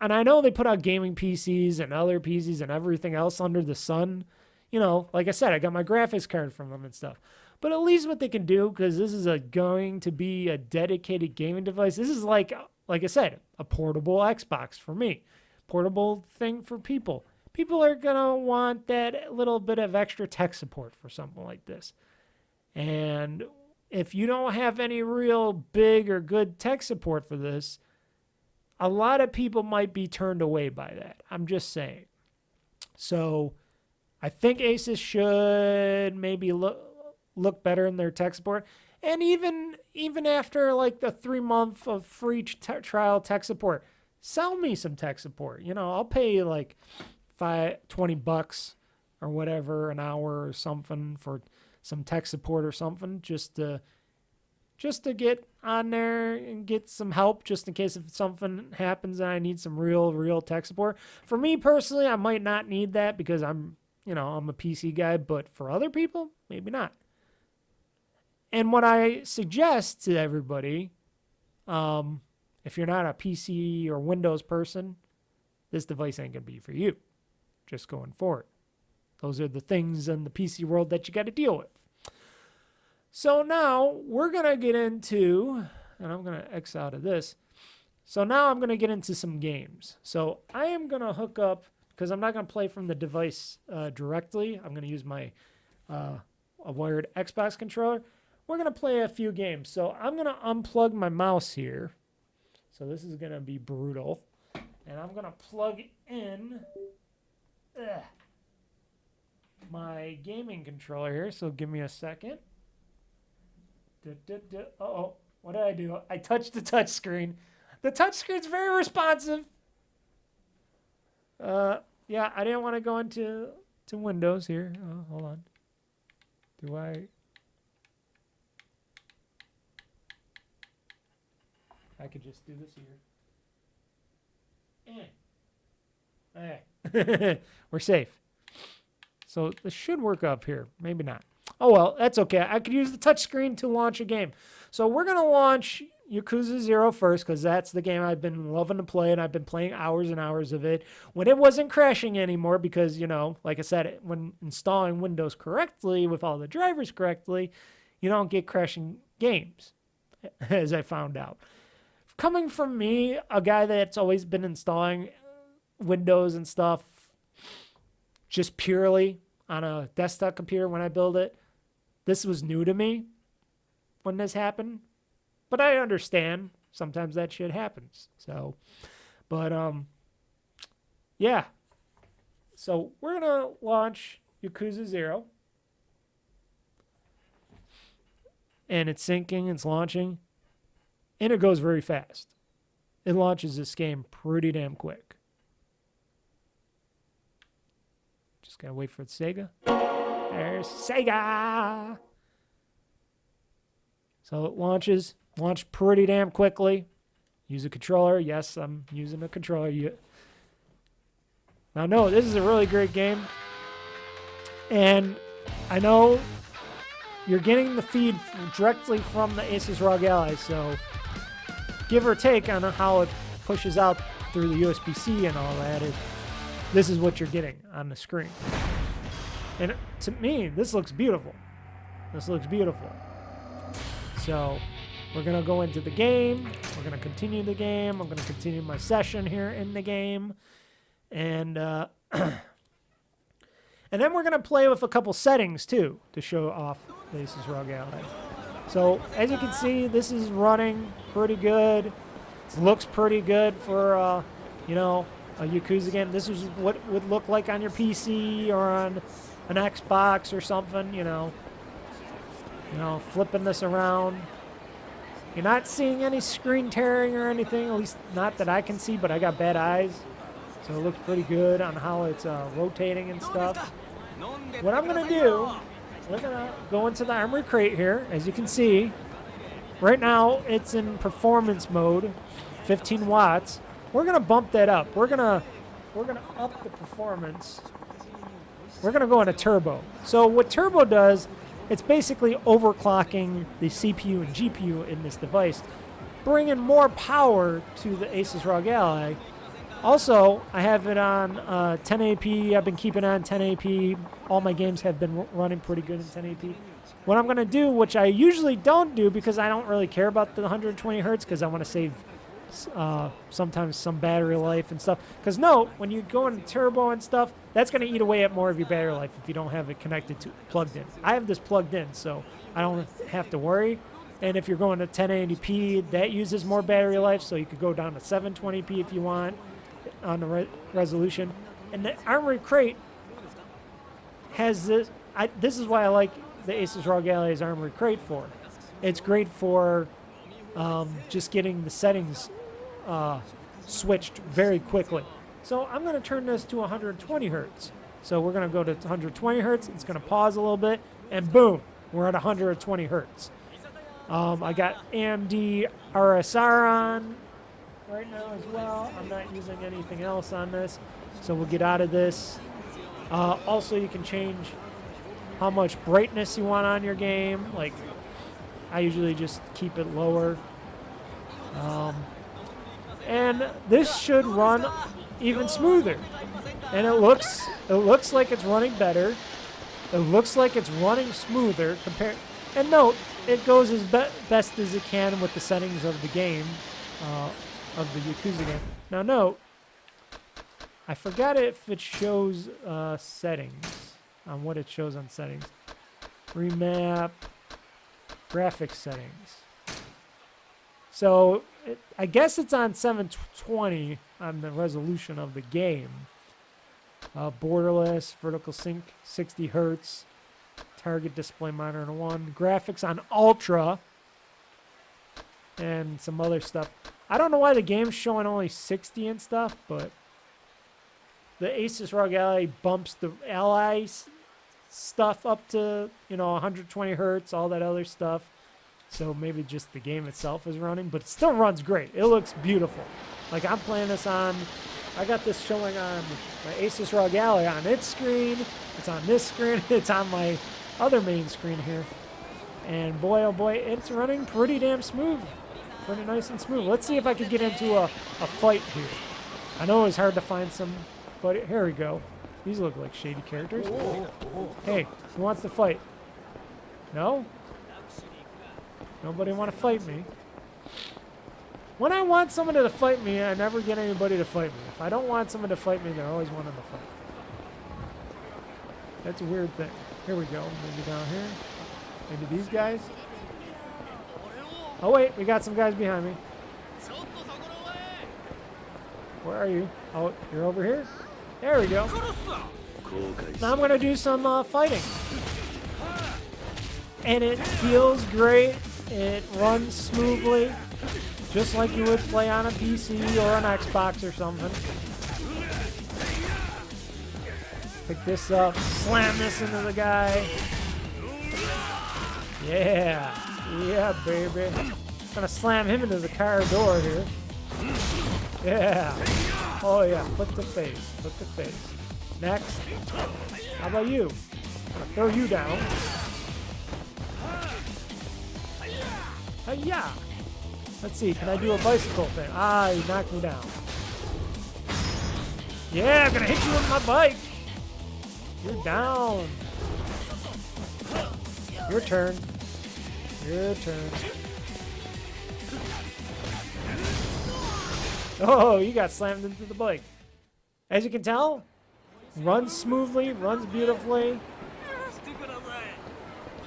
and I know they put out gaming PCs and other PCs and everything else under the sun. Like I said, I got my graphics card from them and stuff. But at least what they can do, because this is going to be a dedicated gaming device. This is like I said, a portable Xbox for me. Portable thing for people. People are going to want that little bit of extra tech support for something like this. And if you don't have any real big or good tech support for this, a lot of people might be turned away by that. I'm just saying. So I think ASUS should maybe look better in their tech support. And even after like the 3 month of free trial tech support, sell me some tech support. I'll pay you like $20 or whatever an hour or something for some tech support or something, just to just to get on there and get some help just in case if something happens and I need some real tech support. For me personally, I might not need that because I'm a PC guy, but for other people, maybe not. And what I suggest to everybody, if you're not a PC or Windows person, this device ain't going to be for you. Just going forward. Those are the things in the PC world that you got to deal with. So now we're going to get into, and I'm going to X out of this. So now I'm going to get into some games. So I am going to hook up, because I'm not going to play from the device directly. I'm going to use my a wired Xbox controller. We're going to play a few games. So I'm going to unplug my mouse here. So this is going to be brutal. And I'm going to plug in my gaming controller here. So give me a second. Uh-oh. What did I do? I touched the touch screen. The touch screen's very responsive. Yeah, I didn't want to go into Windows here. Oh, hold on. Do I could just do this here. We're safe. So this should work up here. Maybe not. Oh, well, that's okay. I could use the touchscreen to launch a game. So we're going to launch Yakuza 0 first because that's the game I've been loving to play, and I've been playing hours and hours of it when it wasn't crashing anymore because, like I said, when installing Windows correctly with all the drivers correctly, you don't get crashing games, as I found out. Coming from me, a guy that's always been installing Windows and stuff just purely on a desktop computer when I build it, this was new to me when this happened. But I understand sometimes that shit happens. So, but yeah. So we're going to launch Yakuza 0. And it's syncing, it's launching. And it goes very fast. It launches this game pretty damn quick. Just gotta wait for the Sega. There's Sega! So it launched pretty damn quickly. Use a controller. Yes, I'm using a controller. Now, no, this is a really great game. And I know you're getting the feed directly from the ASUS Rog Ally, so give or take on how it pushes out through the USB-C and all that, this is what you're getting on the screen. And to me, this looks beautiful. This looks beautiful. So we're going to go into the game. We're going to continue the game. I'm going to continue my session here in the game. And and then we're going to play with a couple settings, too, to show off the ASUS Rog Ally. So as you can see, this is running pretty good. It looks pretty good for, a Yakuza game. This is what it would look like on your PC or on an Xbox or something, flipping this around. You're not seeing any screen tearing or anything, at least not that I can see, but I got bad eyes. So it looks pretty good on how it's rotating and stuff. What I'm going to do, we're going to go into the armory crate here. As you can see, right now it's in performance mode, 15 watts. We're going to bump that up. We're going to up the performance. We're going to go into turbo. So what turbo does, it's basically overclocking the CPU and GPU in this device, bringing more power to the ASUS Rog Ally. Also, I have it on 1080p. I've been keeping it on 1080p. All my games have been running pretty good in 1080p. What I'm going to do, which I usually don't do because I don't really care about the 120 hertz because I want to save sometimes some battery life and stuff. Because note, when you go into turbo and stuff, that's going to eat away at more of your battery life if you don't have it connected to plugged in. I have this plugged in, so I don't have to worry. And if you're going to 1080p, that uses more battery life, so you could go down to 720p if you want on the resolution. And the Armory Crate has this. This is why I like the ASUS Rog Ally's Armory Crate for. It's great for just getting the settings switched very quickly. So I'm going to turn this to 120 hertz. So we're going to go to 120 hertz. It's going to pause a little bit, and boom, we're at 120 hertz. I got AMD RSR on right now as well. I'm not using anything else on this, so we'll get out of this. Also, you can change how much brightness you want on your game. Like, I usually just keep it lower. And this should run even smoother. And it looks like it's running better. It looks like it's running smoother compared. And note, it goes as best as it can with the settings of the game, of the Yakuza game. Now note, I forgot if it shows settings, on what it shows on settings. Remap, graphics settings. So I guess it's on 720 on the resolution of the game. Borderless, vertical sync, 60 hertz, target display monitor 1, graphics on ultra, and some other stuff. I don't know why the game's showing only 60 and stuff, but the ASUS Rog Ally bumps the Ally stuff up to, 120 hertz, all that other stuff. So maybe just the game itself is running, but it still runs great. It looks beautiful. Like, I'm playing this on, I got this showing on my ASUS Rog Ally on its screen. It's on this screen. It's on my other main screen here. And boy, oh boy, it's running pretty damn smooth. Pretty nice and smooth. Let's see if I can get into a fight here. I know it's hard to find some, but here we go. These look like shady characters. Hey, who wants to fight? No? Nobody want to fight me. When I want someone to fight me, I never get anybody to fight me. If I don't want someone to fight me, they're always wanting to fight. That's a weird thing. Here we go. Maybe down here. Maybe these guys. Oh wait, we got some guys behind me. Where are you? Oh, you're over here? There we go. Now I'm going to do some fighting. And it feels great. It runs smoothly, just like you would play on a PC or an Xbox or something. Pick this up, slam this into the guy. Yeah, yeah, baby. Gonna slam him into the car door here. Yeah. Oh yeah, flip the face, flip the face. Next. How about you? I'm gonna throw you down. Yeah. Let's see, can I do a bicycle thing? Ah, you knocked me down. Yeah, I'm gonna hit you with my bike. You're down. Your turn. Your turn. Oh, you got slammed into the bike. As you can tell, runs smoothly, runs beautifully.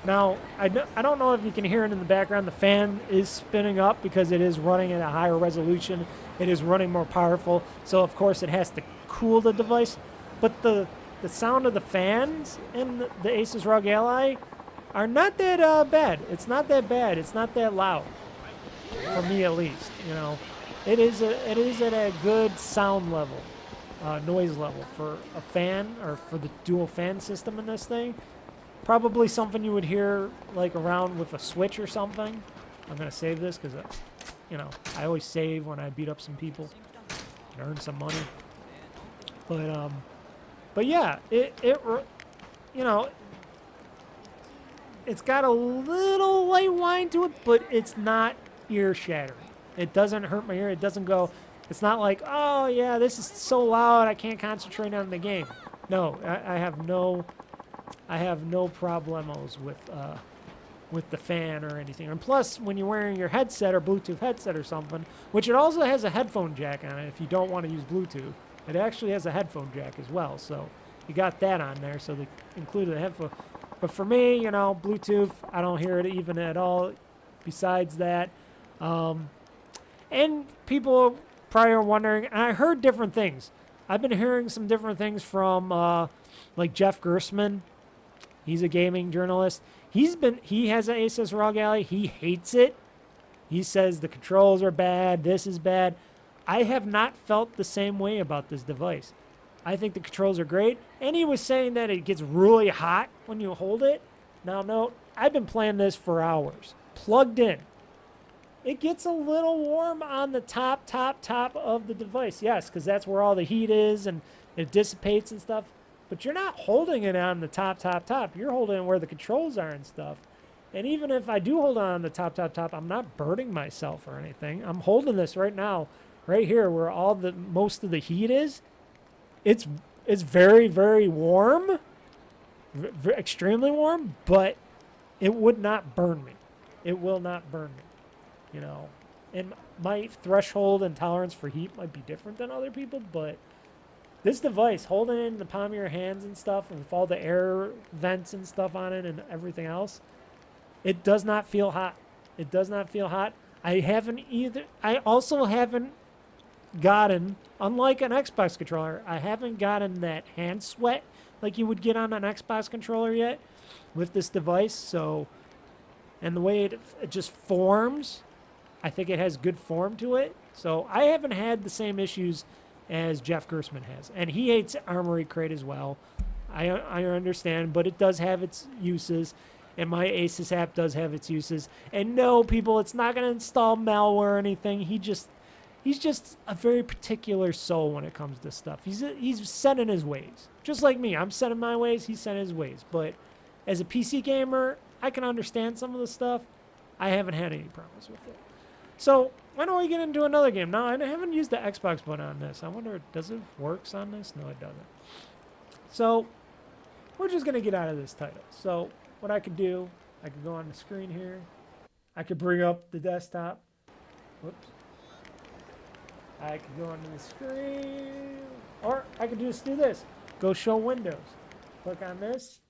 Now, I don't know if you can hear it in the background. The fan is spinning up because it is running at a higher resolution. It is running more powerful. So, of course, it has to cool the device. But the sound of the fans in the ASUS Rog Ally are not that bad. It's not that bad. It's not that loud. For me, at least. It is at a good sound level, noise level for a fan, or for the dual fan system in this thing. Probably something you would hear like around with a Switch or something. I'm gonna save this because, I always save when I beat up some people and earn some money. But yeah, it's got a little light whine to it, but it's not ear shattering. It doesn't hurt my ear. It doesn't go. It's not like, oh yeah, this is so loud I can't concentrate on the game. No, I have no problemos with the fan or anything. And plus, when you're wearing your headset or Bluetooth headset or something, which it also has a headphone jack on it if you don't want to use Bluetooth, it actually has a headphone jack as well. So you got that on there, so they included a headphone. But for me, Bluetooth, I don't hear it even at all besides that. And people probably are wondering, and I heard different things. I've been hearing some different things from like Jeff Gersman. He's a gaming journalist. He has an ASUS Rog Ally. He hates it. He says the controls are bad. This is bad. I have not felt the same way about this device. I think the controls are great. And he was saying that it gets really hot when you hold it. Now, note, I've been playing this for hours. plugged in. It gets a little warm on the top of the device. Yes, because that's where all the heat is and it dissipates and stuff. But you're not holding it on the top. You're holding it where the controls are and stuff. And even if I do hold on the top, I'm not burning myself or anything. I'm holding this right now, right here, where all the most of the heat is. It's very, very warm, extremely warm, but it would not burn me. It will not burn me, you know. And my threshold and tolerance for heat might be different than other people, but this device, holding it in the palm of your hands and stuff, and with all the air vents and stuff on it and everything else, it does not feel hot. It does not feel hot. I also haven't gotten, unlike an Xbox controller, I haven't gotten that hand sweat like you would get on an Xbox controller yet with this device. So, and the way it just forms, I think it has good form to it. So I haven't had the same issues as Jeff Gersman has. And he hates Armory Crate as well. I understand, but it does have its uses. And my ASUS app does have its uses. And no, people, it's not going to install malware or anything. He's just a very particular soul when it comes to stuff. He's set in his ways. Just like me. I'm set in my ways. He's set in his ways. But as a PC gamer, I can understand some of the stuff. I haven't had any problems with it. So why don't we get into another game? Now, I haven't used the Xbox button on this. I wonder, does it works on this? No, it doesn't. So we're just going to get out of this title. So what I could do, I could go on the screen here. I could bring up the desktop. Whoops. I could go onto the screen. Or I could just do this. Go show Windows. Click on this.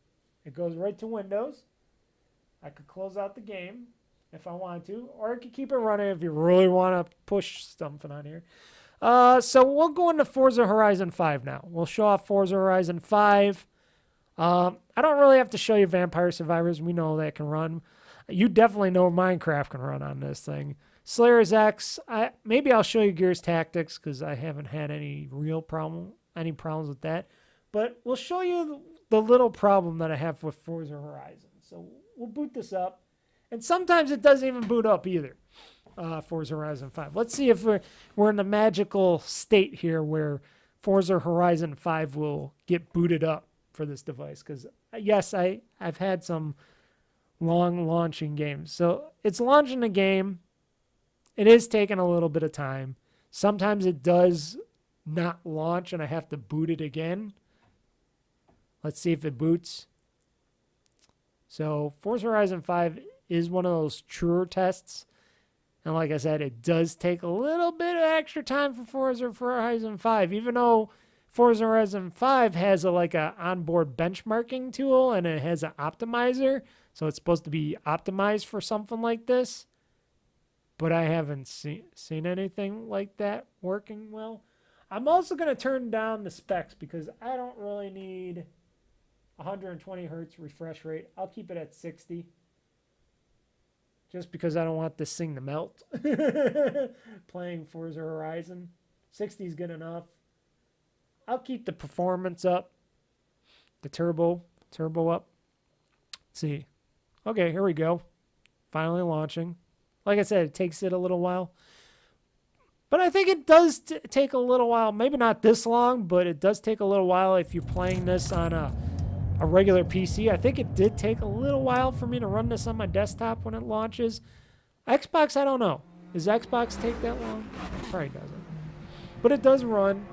It goes right to Windows. I could close out the game if I want to. Or I could keep it running if you really want to push something on here. So we'll go into Forza Horizon 5 now. We'll show off Forza Horizon 5. I don't really have to show you Vampire Survivors. We know that can run. You definitely know Minecraft can run on this thing. Slayers X, maybe I'll show you Gears Tactics because I haven't had any problems with that. But we'll show you the little problem that I have with Forza Horizon. So we'll boot this up. And sometimes it doesn't even boot up either, Forza Horizon 5. Let's see if we're in the magical state here where Forza Horizon 5 will get booted up for this device. Because, yes, I've had some long launching games. So it's launching a game. It is taking a little bit of time. Sometimes it does not launch and I have to boot it again. Let's see if it boots. So Forza Horizon 5 is one of those truer tests. And like I said, it does take a little bit of extra time for Forza Horizon 5. Even though Forza Horizon 5 has a onboard benchmarking tool and it has an optimizer. So it's supposed to be optimized for something like this. But I haven't seen anything like that working well. I'm also going to turn down the specs because I don't really need 120 hertz refresh rate. I'll keep it at 60. Just because I don't want this thing to melt. Playing Forza Horizon. 60 is good enough. I'll keep the performance up. The turbo up. Let's see. Okay, here we go. Finally launching. Like I said, it takes it a little while. But I think it does take a little while. Maybe not this long, but it does take a little while if you're playing this on a regular PC. I think it did take a little while for me to run this on my desktop when it launches. Xbox, I don't know. Does Xbox take that long? It probably doesn't. But it does run.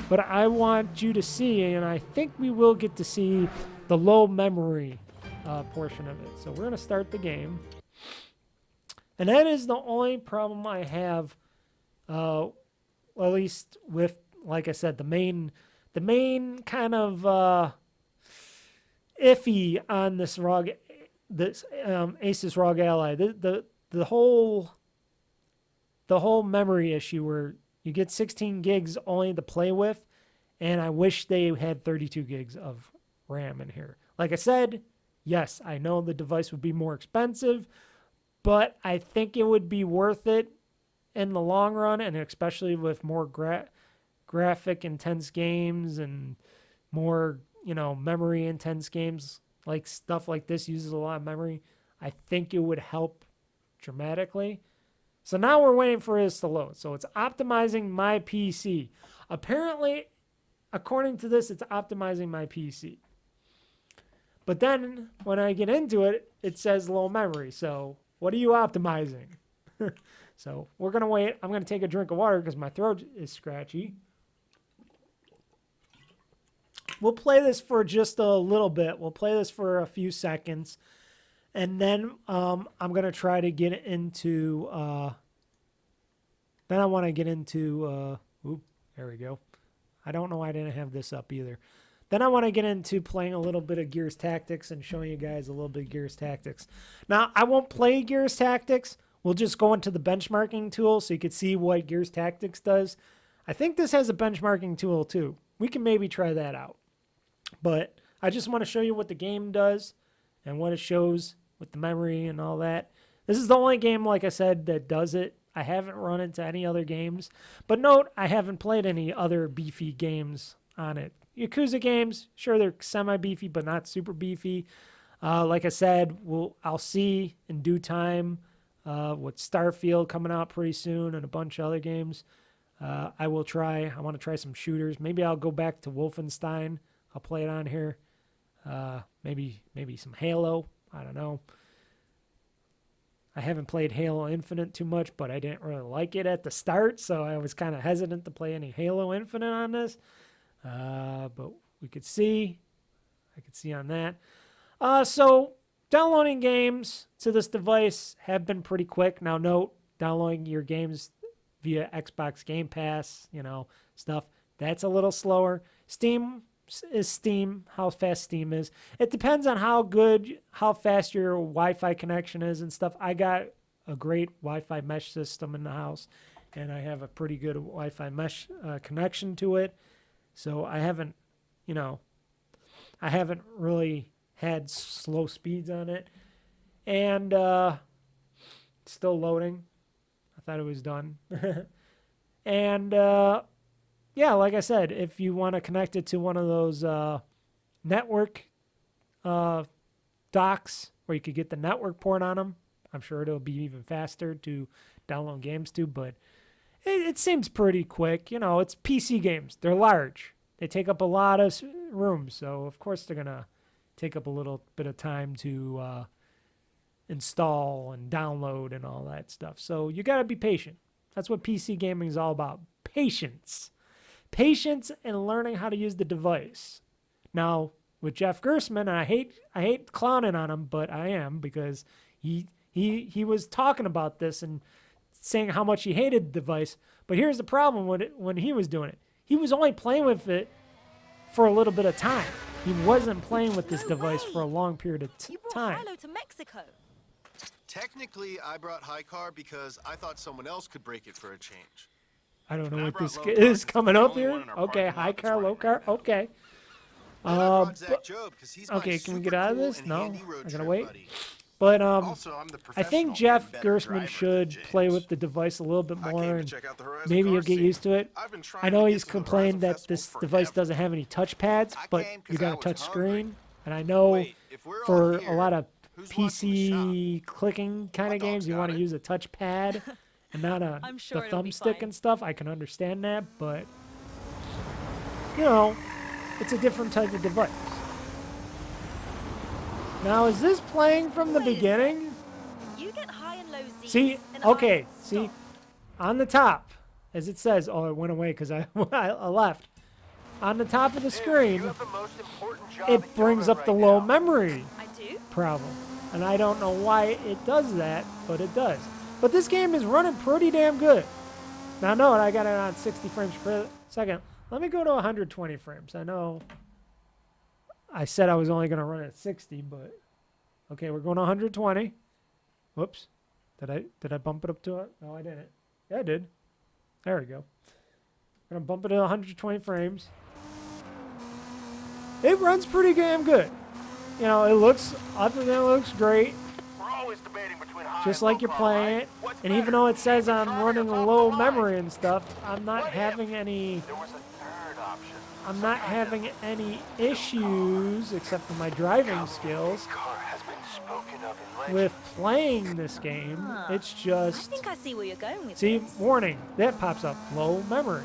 But I want you to see, and I think we will get to see the low memory portion of it. So we're going to start the game. And that is the only problem I have, at least with, like I said, the main kind of iffy on this ASUS Rog Ally. The whole memory issue where you get 16 gigs only to play with, and I wish they had 32 gigs of RAM in here. Like I said, yes, I know the device would be more expensive, but I think it would be worth it in the long run, and especially with more graphic intense games and more, memory intense games. like stuff like this uses a lot of memory, I think it would help dramatically. So now we're waiting for this to load. So it's optimizing my PC. Apparently, according to this, it's optimizing my PC. But then when I get into it, it says low memory. So what are you optimizing? So we're going to wait. I'm going to take a drink of water because my throat is scratchy. We'll play this for just a little bit. We'll play this for a few seconds. And then I'm going to try to get into... then I want to get into... there we go. I don't know why I didn't have this up either. Then I want to get into playing a little bit of Gears Tactics and showing you guys a little bit of Gears Tactics. Now, I won't play Gears Tactics. We'll just go into the benchmarking tool so you can see what Gears Tactics does. I think this has a benchmarking tool too. We can maybe try that out. But I just want to show you what the game does and what it shows with the memory and all that. This is the only game, like I said, that does it. I haven't run into any other games. But note, I haven't played any other beefy games on it. Yakuza games, sure, they're semi-beefy, but not super beefy. Like I said, I'll see in due time with Starfield coming out pretty soon and a bunch of other games. I want to try some shooters. Maybe I'll go back to Wolfenstein. I'll play it on here. Maybe some Halo. I don't know. I haven't played Halo Infinite too much, but I didn't really like it at the start, so I was kind of hesitant to play any Halo Infinite on this. But we could see. I could see on that. So downloading games to this device have been pretty quick. Now note, downloading your games via Xbox Game Pass, stuff, that's a little slower. Steam is Steam, how fast Steam is. It depends on how fast your Wi-Fi connection is and stuff. I got a great Wi-Fi mesh system in the house, and I have a pretty good Wi-Fi mesh connection to it. So I haven't really had slow speeds on it. And it's still loading. I thought it was done. And yeah, like I said, if you want to connect it to one of those network docks where you could get the network port on them, I'm sure it'll be even faster to download games to, but it seems pretty quick. It's PC games. They're large. They take up a lot of room, so of course they're going to take up a little bit of time to install and download and all that stuff. So you got to be patient. That's what PC gaming is all about. Patience. Patience and learning how to use the device. Now, with Jeff Gerstmann, I hate clowning on him, but I am, because he was talking about this and saying how much he hated the device. But here's the problem when he was doing it. He was only playing with it for a little bit of time. He wasn't playing with this device for a long period of time. You brought Hilo to Mexico. Technically, I brought Highcar because I thought someone else could break it for a change. I don't know what this is coming up here. Okay, high car, low car. Okay. Okay, can we get out of this? No, I gotta wait. But I think Jeff Gerstmann should play with the device a little bit more, and maybe he'll get used to it. I know he's complained that this device doesn't have any touch pads, but you got a touch screen. And I know for a lot of PC clicking kind of games, you want to use a touch pad and not the thumbstick and stuff. I can understand that, but it's a different type of device. Now, is this playing from the beginning? You get high and low Z's. See, okay, see, on the top, as it says, oh, it went away because I left. On the top of the screen, it brings up the low memory problem. And I don't know why it does that, but it does. But this game is running pretty damn good. Now, note, I got it on 60 frames per second. Let me go to 120 frames. I know I said I was only going to run at 60, but okay, we're going to 120. Whoops. Did I bump it up to it? No, I didn't. Yeah, I did. There we go. I'm going to bump it to 120 frames. It runs pretty damn good. Everything looks great. Just like you're playing it. And even though it says I'm running low memory and stuff, I'm not having any I'm not having any issues, except for my driving skills, with playing this game. It's I just... think I see where you're going with See, this. warning, that pops up, low memory.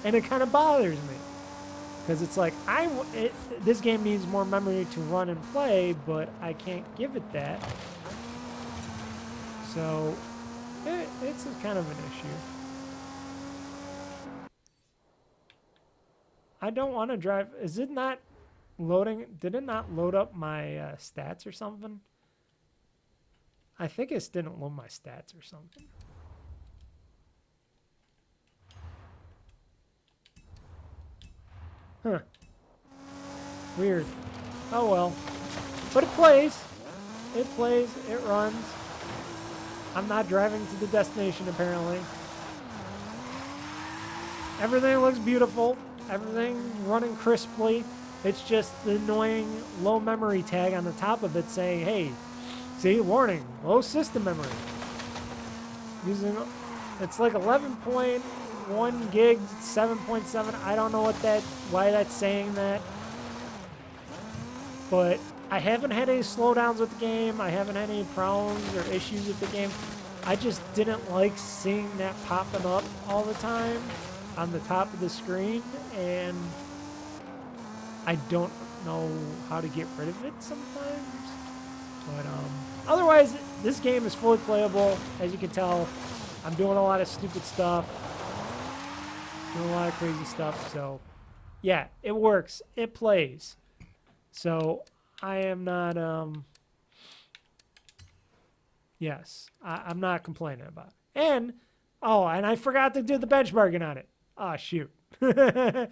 And it kind of bothers me. Because it's like, this game needs more memory to run and play, but I can't give it that. So, it's kind of an issue. I don't want to drive. Is it not loading? Did it not load up my stats or something? I think it didn't load my stats or something. Huh. Weird. Oh well. But it plays. It plays. It runs. I'm not driving to the destination apparently. Everything looks beautiful. Everything running crisply. It's just the annoying low memory tag on the top of it saying, hey, see, warning, low system memory. It's like 11.1 gigs, 7.7. I don't know why that's saying that. But I haven't had any slowdowns with the game. I haven't had any problems or issues with the game. I just didn't like seeing that popping up all the time on the top of the screen, and I don't know how to get rid of it sometimes. But otherwise, this game is fully playable. As you can tell, I'm doing a lot of stupid stuff, doing a lot of crazy stuff. So yeah, it works. It plays. So I am not, yes, I'm not complaining about it. And, and I forgot to do the benchmarking on it. Oh, shoot. And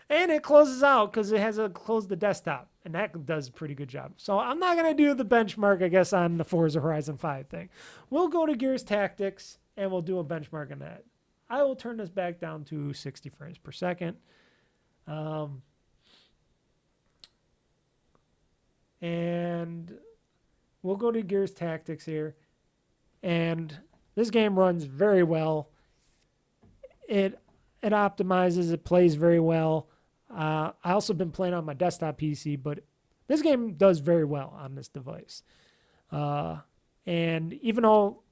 it closes out because it has to close the desktop. And that does a pretty good job. So I'm not going to do the benchmark, I guess, on the Forza Horizon 5 thing. We'll go to Gears Tactics, and we'll do a benchmark on that. I will turn this back down to 60 frames per second. And we'll go to Gears Tactics here. And this game runs very well. It optimizes. It plays very well. I also been playing on my desktop PC, but this game does very well on this device. And even though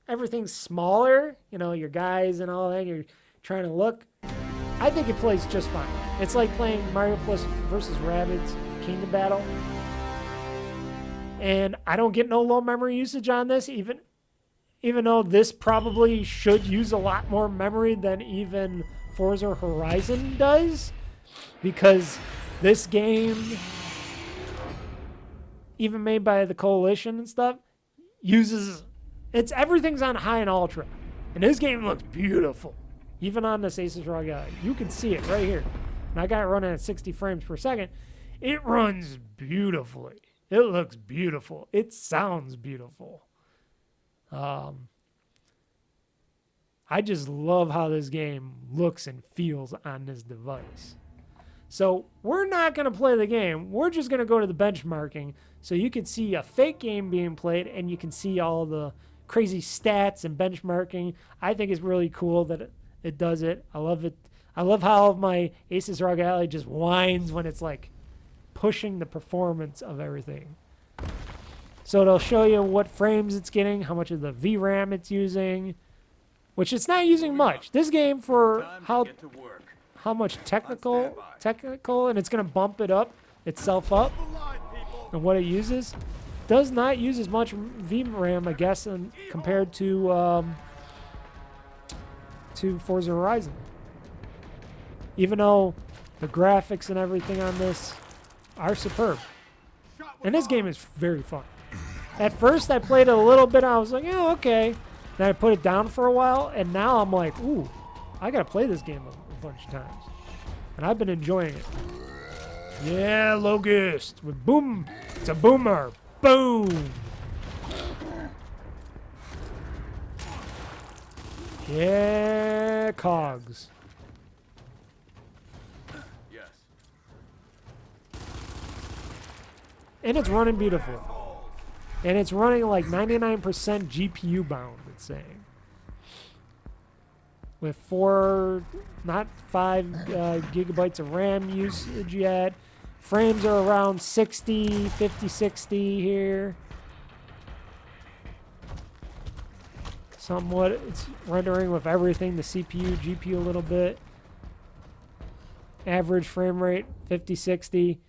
everything's smaller, you know, your guys and all that, you're trying to look, I think it plays just fine. It's like playing Mario Plus versus Rabbids Kingdom Battle. And I don't get no low memory usage on this, even though this probably should use a lot more memory than even Forza Horizon does, because this game, even made by the Coalition and stuff, everything's on high and ultra. And this game looks beautiful. Even on this ASUS Rog Ally. You can see it right here. And I got it running at 60 frames per second. It runs beautifully. It looks beautiful. It sounds beautiful. I just love how this game looks and feels on this device. So we're not going to play the game. We're just going to go to the benchmarking so you can see a fake game being played and you can see all the crazy stats and benchmarking. I think it's really cool that it does it. I love it. I love how my ASUS Rog Ally just whines when it's like pushing the performance of everything. So it'll show you what frames it's getting, how much of the VRAM it's using, which it's not using much. This game, for how much technical, and it's going to bump it up, itself up, and what it uses, does not use as much VRAM, I guess, compared to Forza Horizon. Even though the graphics and everything on this are superb. And this game is very fun. At first, I played it a little bit, and I was like, yeah, okay. Then I put it down for a while, and now I'm like, ooh, I gotta play this game a bunch of times. And I've been enjoying it. Yeah, Locust. With boom. It's a boomer. Boom. Yeah, cogs. Yes. And it's running beautiful. And it's running like 99% GPU bound, it's saying. with 4, not 5 gigabytes of RAM usage yet. Frames are around 60, 50, 60 here. Somewhat, it's rendering with everything, the CPU, GPU a little bit. Average frame rate, 50, 60.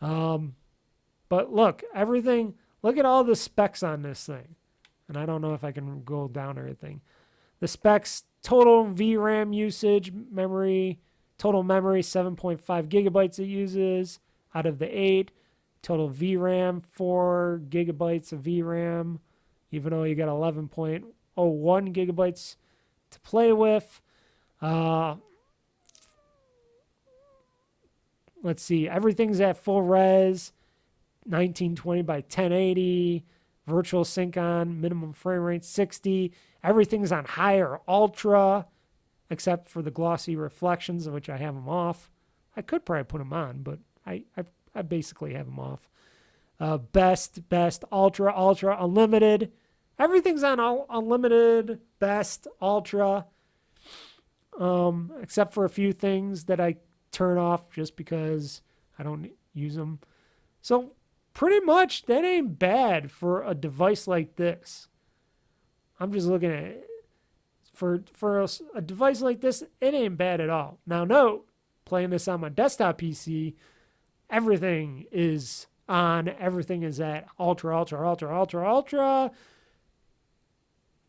But look, everything, look at all the specs on this thing. And I don't know if I can go down or anything. The specs, total VRAM usage, total memory, 7.5 gigabytes it uses out of the 8. Total VRAM, 4 gigabytes of VRAM, even though you got 11.01 gigabytes to play with. Let's see, everything's at full res, 1920 by 1080, virtual sync on, minimum frame rate 60. Everything's on high or ultra, except for the glossy reflections, of which I have them off. I could probably put them on, but I basically have them off. Best, ultra, unlimited. Everything's on unlimited, best, ultra, except for a few things that I turn off just because I don't use them. So pretty much that ain't bad for a device like this. I'm just looking at it. For a device like this, it ain't bad at all. Now note, playing this on my desktop PC, everything is on. Everything is at ultra.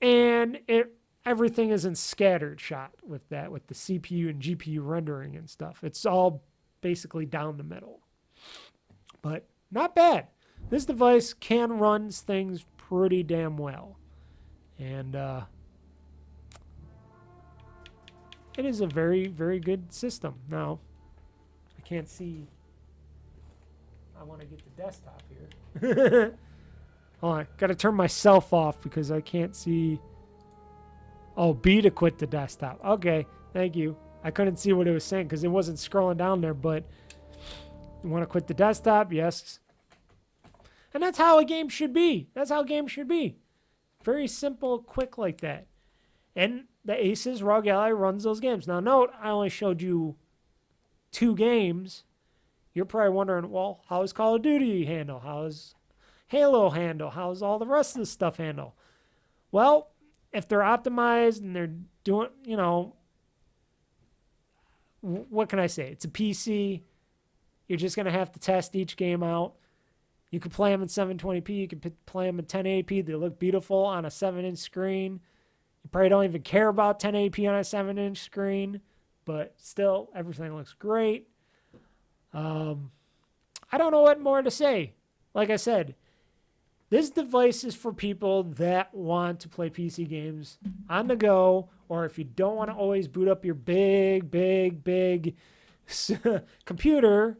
And everything isn't scattered shot with that, with the CPU and GPU rendering and stuff. It's all basically down the middle. But not bad. This device can run things pretty damn well. And it is a very, very good system. Now, I can't see. I want to get the desktop here. Hold on. Got to turn myself off because I can't see. Oh, B to quit the desktop. Okay, thank you. I couldn't see what it was saying because it wasn't scrolling down there, but you want to quit the desktop? Yes. And that's how a game should be. That's how games should be. Very simple, quick like that. And the ASUS Rog Ally runs those games. Now, note, I only showed you 2 games. You're probably wondering, well, how is Call of Duty handle? How is Halo handle? How is all the rest of the stuff handle? Well, if they're optimized and they're doing, what can I say? It's a PC. You're just going to have to test each game out. You can play them in 720p. You can play them in 1080p. They look beautiful on a 7-inch screen. You probably don't even care about 1080p on a 7-inch screen, but still, everything looks great. I don't know what more to say. Like I said, this device is for people that want to play PC games on the go, or if you don't want to always boot up your big computer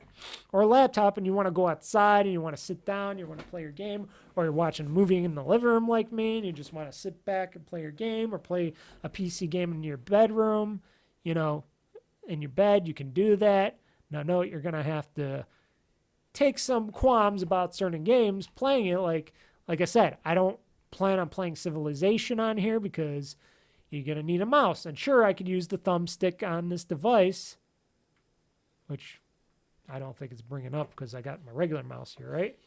or laptop and you want to go outside and you want to sit down, you want to play your game, or you're watching a movie in the living room like me and you just want to sit back and play your game or play a PC game in your bedroom, in your bed, you can do that. Now, note, you're going to have to take some qualms about certain games playing it. Like I said, I don't plan on playing Civilization on here because you're going to need a mouse. And sure, I could use the thumbstick on this device, which I don't think it's bringing up because I got my regular mouse here, right?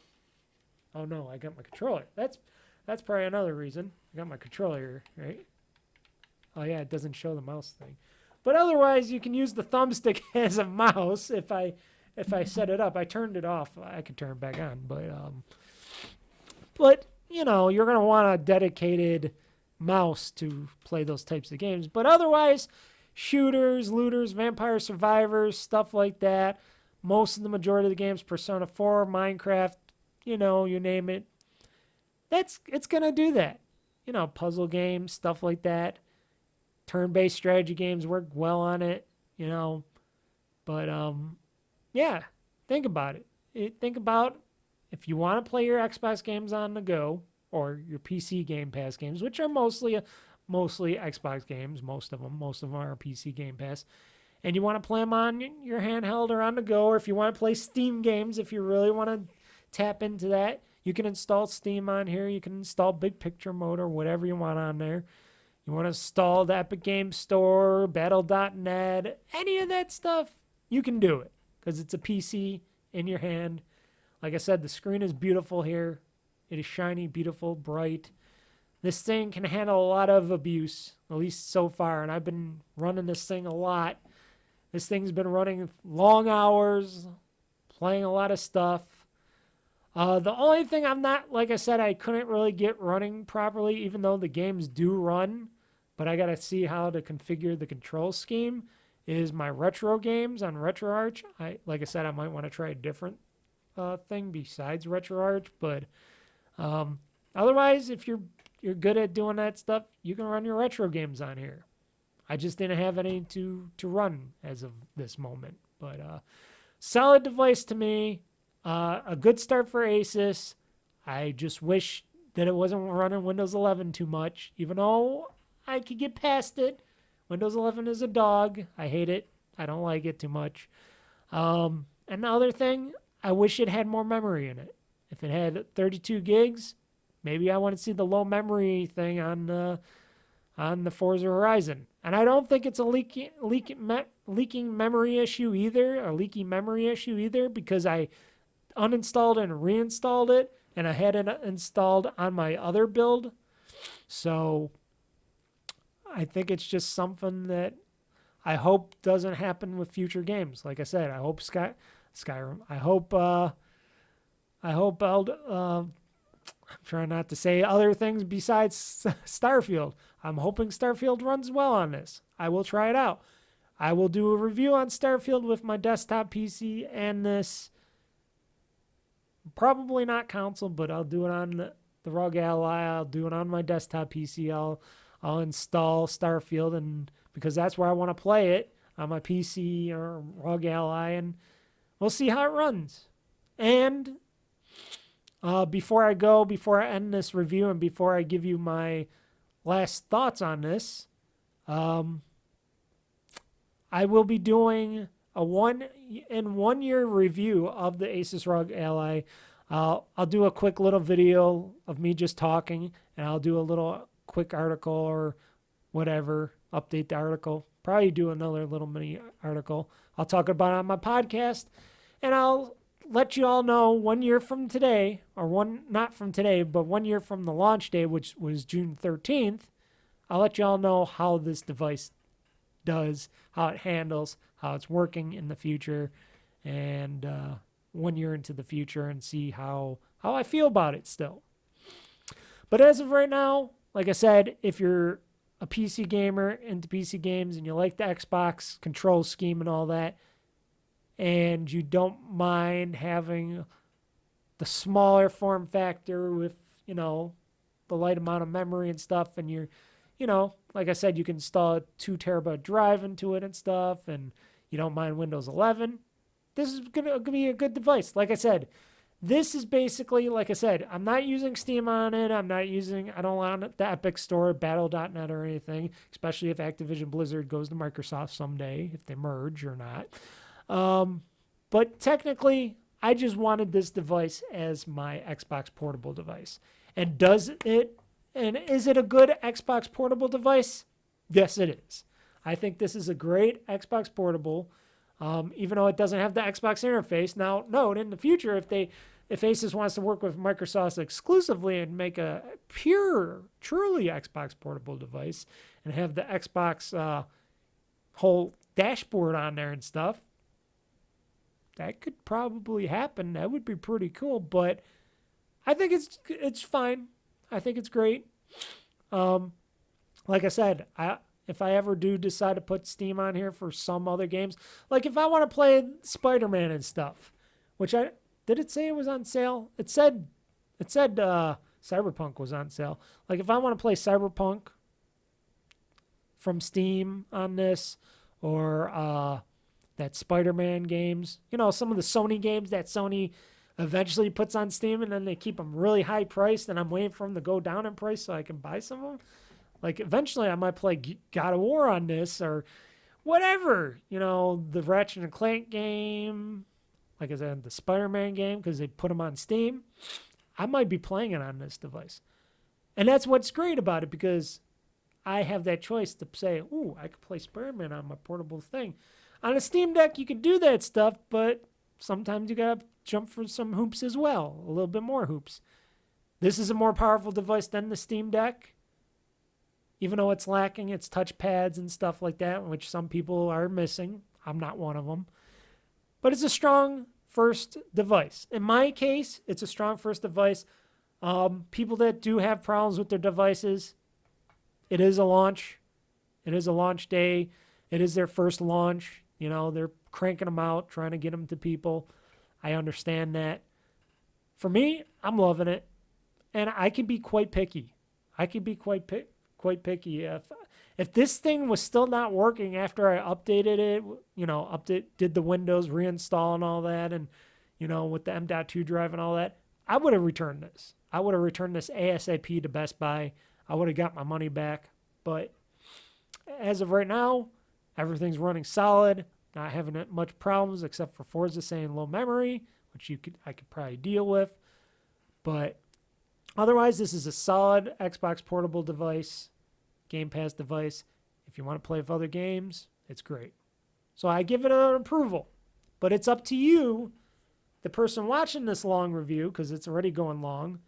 Oh, no, I got my controller. That's probably another reason. I got my controller here, right? Oh, yeah, it doesn't show the mouse thing. But otherwise, you can use the thumbstick as a mouse if I set it up. I turned it off. I could turn it back on. But you're going to want a dedicated mouse to play those types of games. But otherwise, shooters, looters, vampire survivors, stuff like that. Most of the majority of the games, Persona 4, Minecraft, you name it. It's going to do that. Puzzle games, stuff like that. Turn-based strategy games work well on it, But, yeah, think about it. Think about if you want to play your Xbox games on the go or your PC Game Pass games, which are mostly Xbox games, most of them are PC Game Pass, and you want to play them on your handheld or on the go, or if you want to play Steam games, if you really want to tap into that, you can install Steam on here. You can install Big Picture Mode or whatever you want on there. You want to install the Epic Game Store, Battle.net, any of that stuff, you can do it because it's a PC in your hand. Like I said, the screen is beautiful here. It is shiny, beautiful, bright. This thing can handle a lot of abuse, at least so far, and I've been running this thing a lot. This thing's been running long hours, playing a lot of stuff. The only thing I'm not, like I said, I couldn't really get running properly, even though the games do run, but I got to see how to configure the control scheme, is my retro games on RetroArch. Like I said, I might want to try a different thing besides RetroArch, but otherwise, if you're good at doing that stuff, you can run your retro games on here. I just didn't have any to run as of this moment, but solid device to me. A good start for ASUS. I just wish that it wasn't running Windows 11 too much, even though I could get past it. Windows 11 is a dog. I hate it. I don't like it too much. And the other thing, I wish it had more memory in it. If it had 32 gigs, maybe I want to see the low memory thing on the Forza Horizon. And I don't think it's a leaking memory issue either, a leaky memory issue either, because I uninstalled and reinstalled it, and I had it installed on my other build. So I think it's just something that I hope doesn't happen with future games. Like I said, I hope Skyrim. I'm trying not to say other things besides Starfield. I'm hoping Starfield runs well on this. I will try it out. I will do a review on Starfield with my desktop PC and this. Probably not console, but I'll do it on the Rog Ally. I'll do it on my desktop PC. I'll install Starfield, and because that's where I want to play it, on my PC or Rog Ally, and we'll see how it runs. And before I end this review, and before I give you my last thoughts on this, I will be doing a 1 year review of the ASUS Rog Ally. I'll do a quick little video of me just talking, and I'll do a little quick article or whatever, update the article. Probably do another little mini article. I'll talk about it on my podcast, and I'll let you all know 1 year from today, or not from today, but 1 year from the launch day, which was June 13th. I'll let you all know how this device does, how it handles, how it's working in the future, and 1 year into the future, and see how I feel about it still. But as of right now, like I said, if you're a PC gamer into PC games and you like the Xbox control scheme and all that, and you don't mind having the smaller form factor with, the light amount of memory and stuff, and you're, like I said, you can install a 2 terabyte drive into it and stuff, and you don't mind Windows 11, this is going to be a good device. Like I said, this is basically, like I said, I'm not using Steam on it. I don't want the Epic Store, Battle.net or anything, especially if Activision Blizzard goes to Microsoft someday, if they merge or not. But technically, I just wanted this device as my Xbox portable device. And is it a good Xbox portable device? Yes, it is. I think this is a great Xbox portable, even though it doesn't have the Xbox interface. Now, note, in the future, if ASUS wants to work with Microsoft exclusively and make a truly Xbox portable device and have the Xbox whole dashboard on there and stuff, that could probably happen. That would be pretty cool, but I think it's fine. I think it's great. Like I said, if I ever do decide to put Steam on here for some other games, like if I want to play Spider-Man and stuff, did it say it was on sale? It said Cyberpunk was on sale. Like if I want to play Cyberpunk from Steam on this, or that Spider-Man games, some of the Sony games that Sony eventually puts on Steam, and then they keep them really high priced, and I'm waiting for them to go down in price so I can buy some of them. Like eventually I might play God of War on this, or whatever, the Ratchet and Clank game, like I said, the Spider-Man game, because they put them on Steam. I might be playing it on this device. And that's what's great about it, because I have that choice to say, ooh, I could play Spider-Man on my portable thing. On a Steam Deck, you could do that stuff, but sometimes you gotta jump for some hoops as well, a little bit more hoops. This is a more powerful device than the Steam Deck, even though it's lacking its touch pads and stuff like that, which some people are missing. I'm not one of them. But it's a strong first device. In my case, it's a strong first device. People that do have problems with their devices, it is a launch. It is a launch day. It is their first launch. You know, they're cranking them out, trying to get them to people. I understand that. For me, I'm loving it. And I can be quite picky. I can be quite picky. If this thing was still not working after I updated it, you know, did the Windows reinstall and all that, and, you know, with the M.2 drive and all that, I would have returned this. I would have returned this ASAP to Best Buy. I would have got my money back. But as of right now, everything's running solid. Not having much problems except for Forza saying low memory, which I could probably deal with. But otherwise, this is a solid Xbox portable device, Game Pass device. If you want to play with other games, it's great. So I give it an approval. But it's up to you, the person watching this long review, because it's already going long,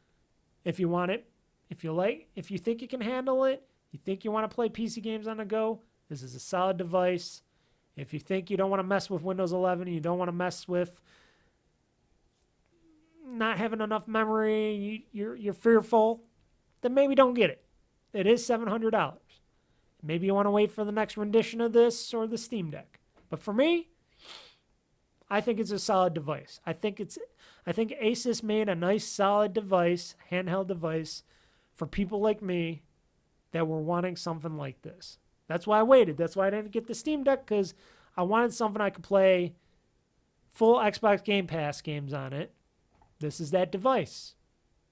if you want it, if you think you can handle it, you think you want to play PC games on the go, this is a solid device. If you think you don't want to mess with Windows 11, you don't want to mess with not having enough memory, you're fearful, then maybe don't get it. It is $700. Maybe you want to wait for the next rendition of this or the Steam Deck. But for me, I think it's a solid device. I think ASUS made a nice solid device, handheld device, for people like me that were wanting something like this. That's why I waited. That's why I didn't get the Steam Deck, because I wanted something I could play full Xbox Game Pass games on it. This is that device,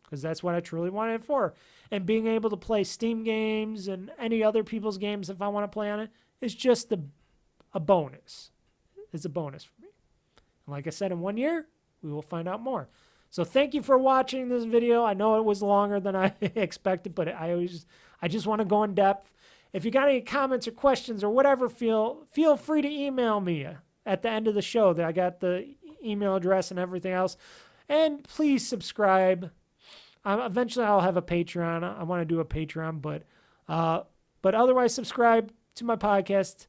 because that's what I truly wanted it for. And being able to play Steam games and any other people's games if I want to play on it is just a bonus. It's a bonus for me. And like I said, in 1 year, we will find out more. So thank you for watching this video. I know it was longer than I expected, but I just want to go in depth. If you got any comments or questions or whatever, feel free to email me at the end of the show. I got the email address and everything else. And please subscribe. Eventually, I'll have a Patreon. I want to do a Patreon, but otherwise, subscribe to my podcast.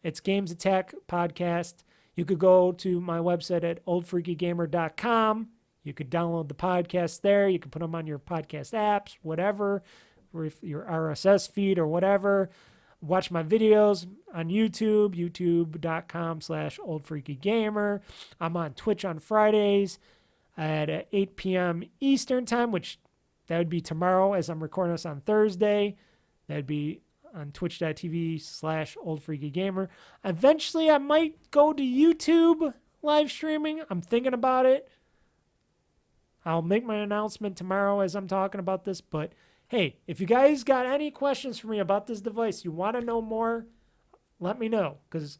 It's Games Attack Podcast. You could go to my website at OldFreakyGamer.com. You could download the podcast there. You can put them on your podcast apps, whatever, or if your RSS feed or whatever. Watch my videos on YouTube, youtube.com/OldFreakyGamer. I'm on Twitch on Fridays at 8 p.m. Eastern time, which that would be tomorrow as I'm recording this on Thursday. That would be on twitch.tv/OldFreakyGamer. Eventually, I might go to YouTube live streaming. I'm thinking about it. I'll make my announcement tomorrow as I'm talking about this. But hey, if you guys got any questions for me about this device, you want to know more, let me know. Because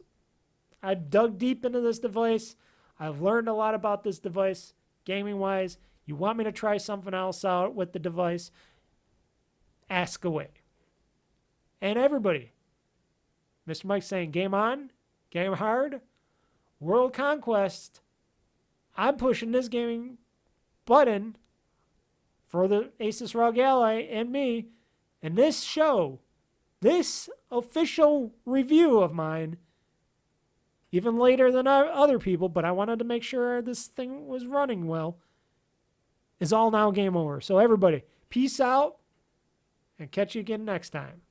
I've dug deep into this device. I've learned a lot about this device, gaming-wise. You want me to try something else out with the device, ask away. And everybody, Mr. Mike's saying game on, game hard, world conquest. I'm pushing this gaming button for the ASUS Rog Ally and me. And this show, this official review of mine, even later than other people, but I wanted to make sure this thing was running well, is all now game over. So everybody, peace out and catch you again next time.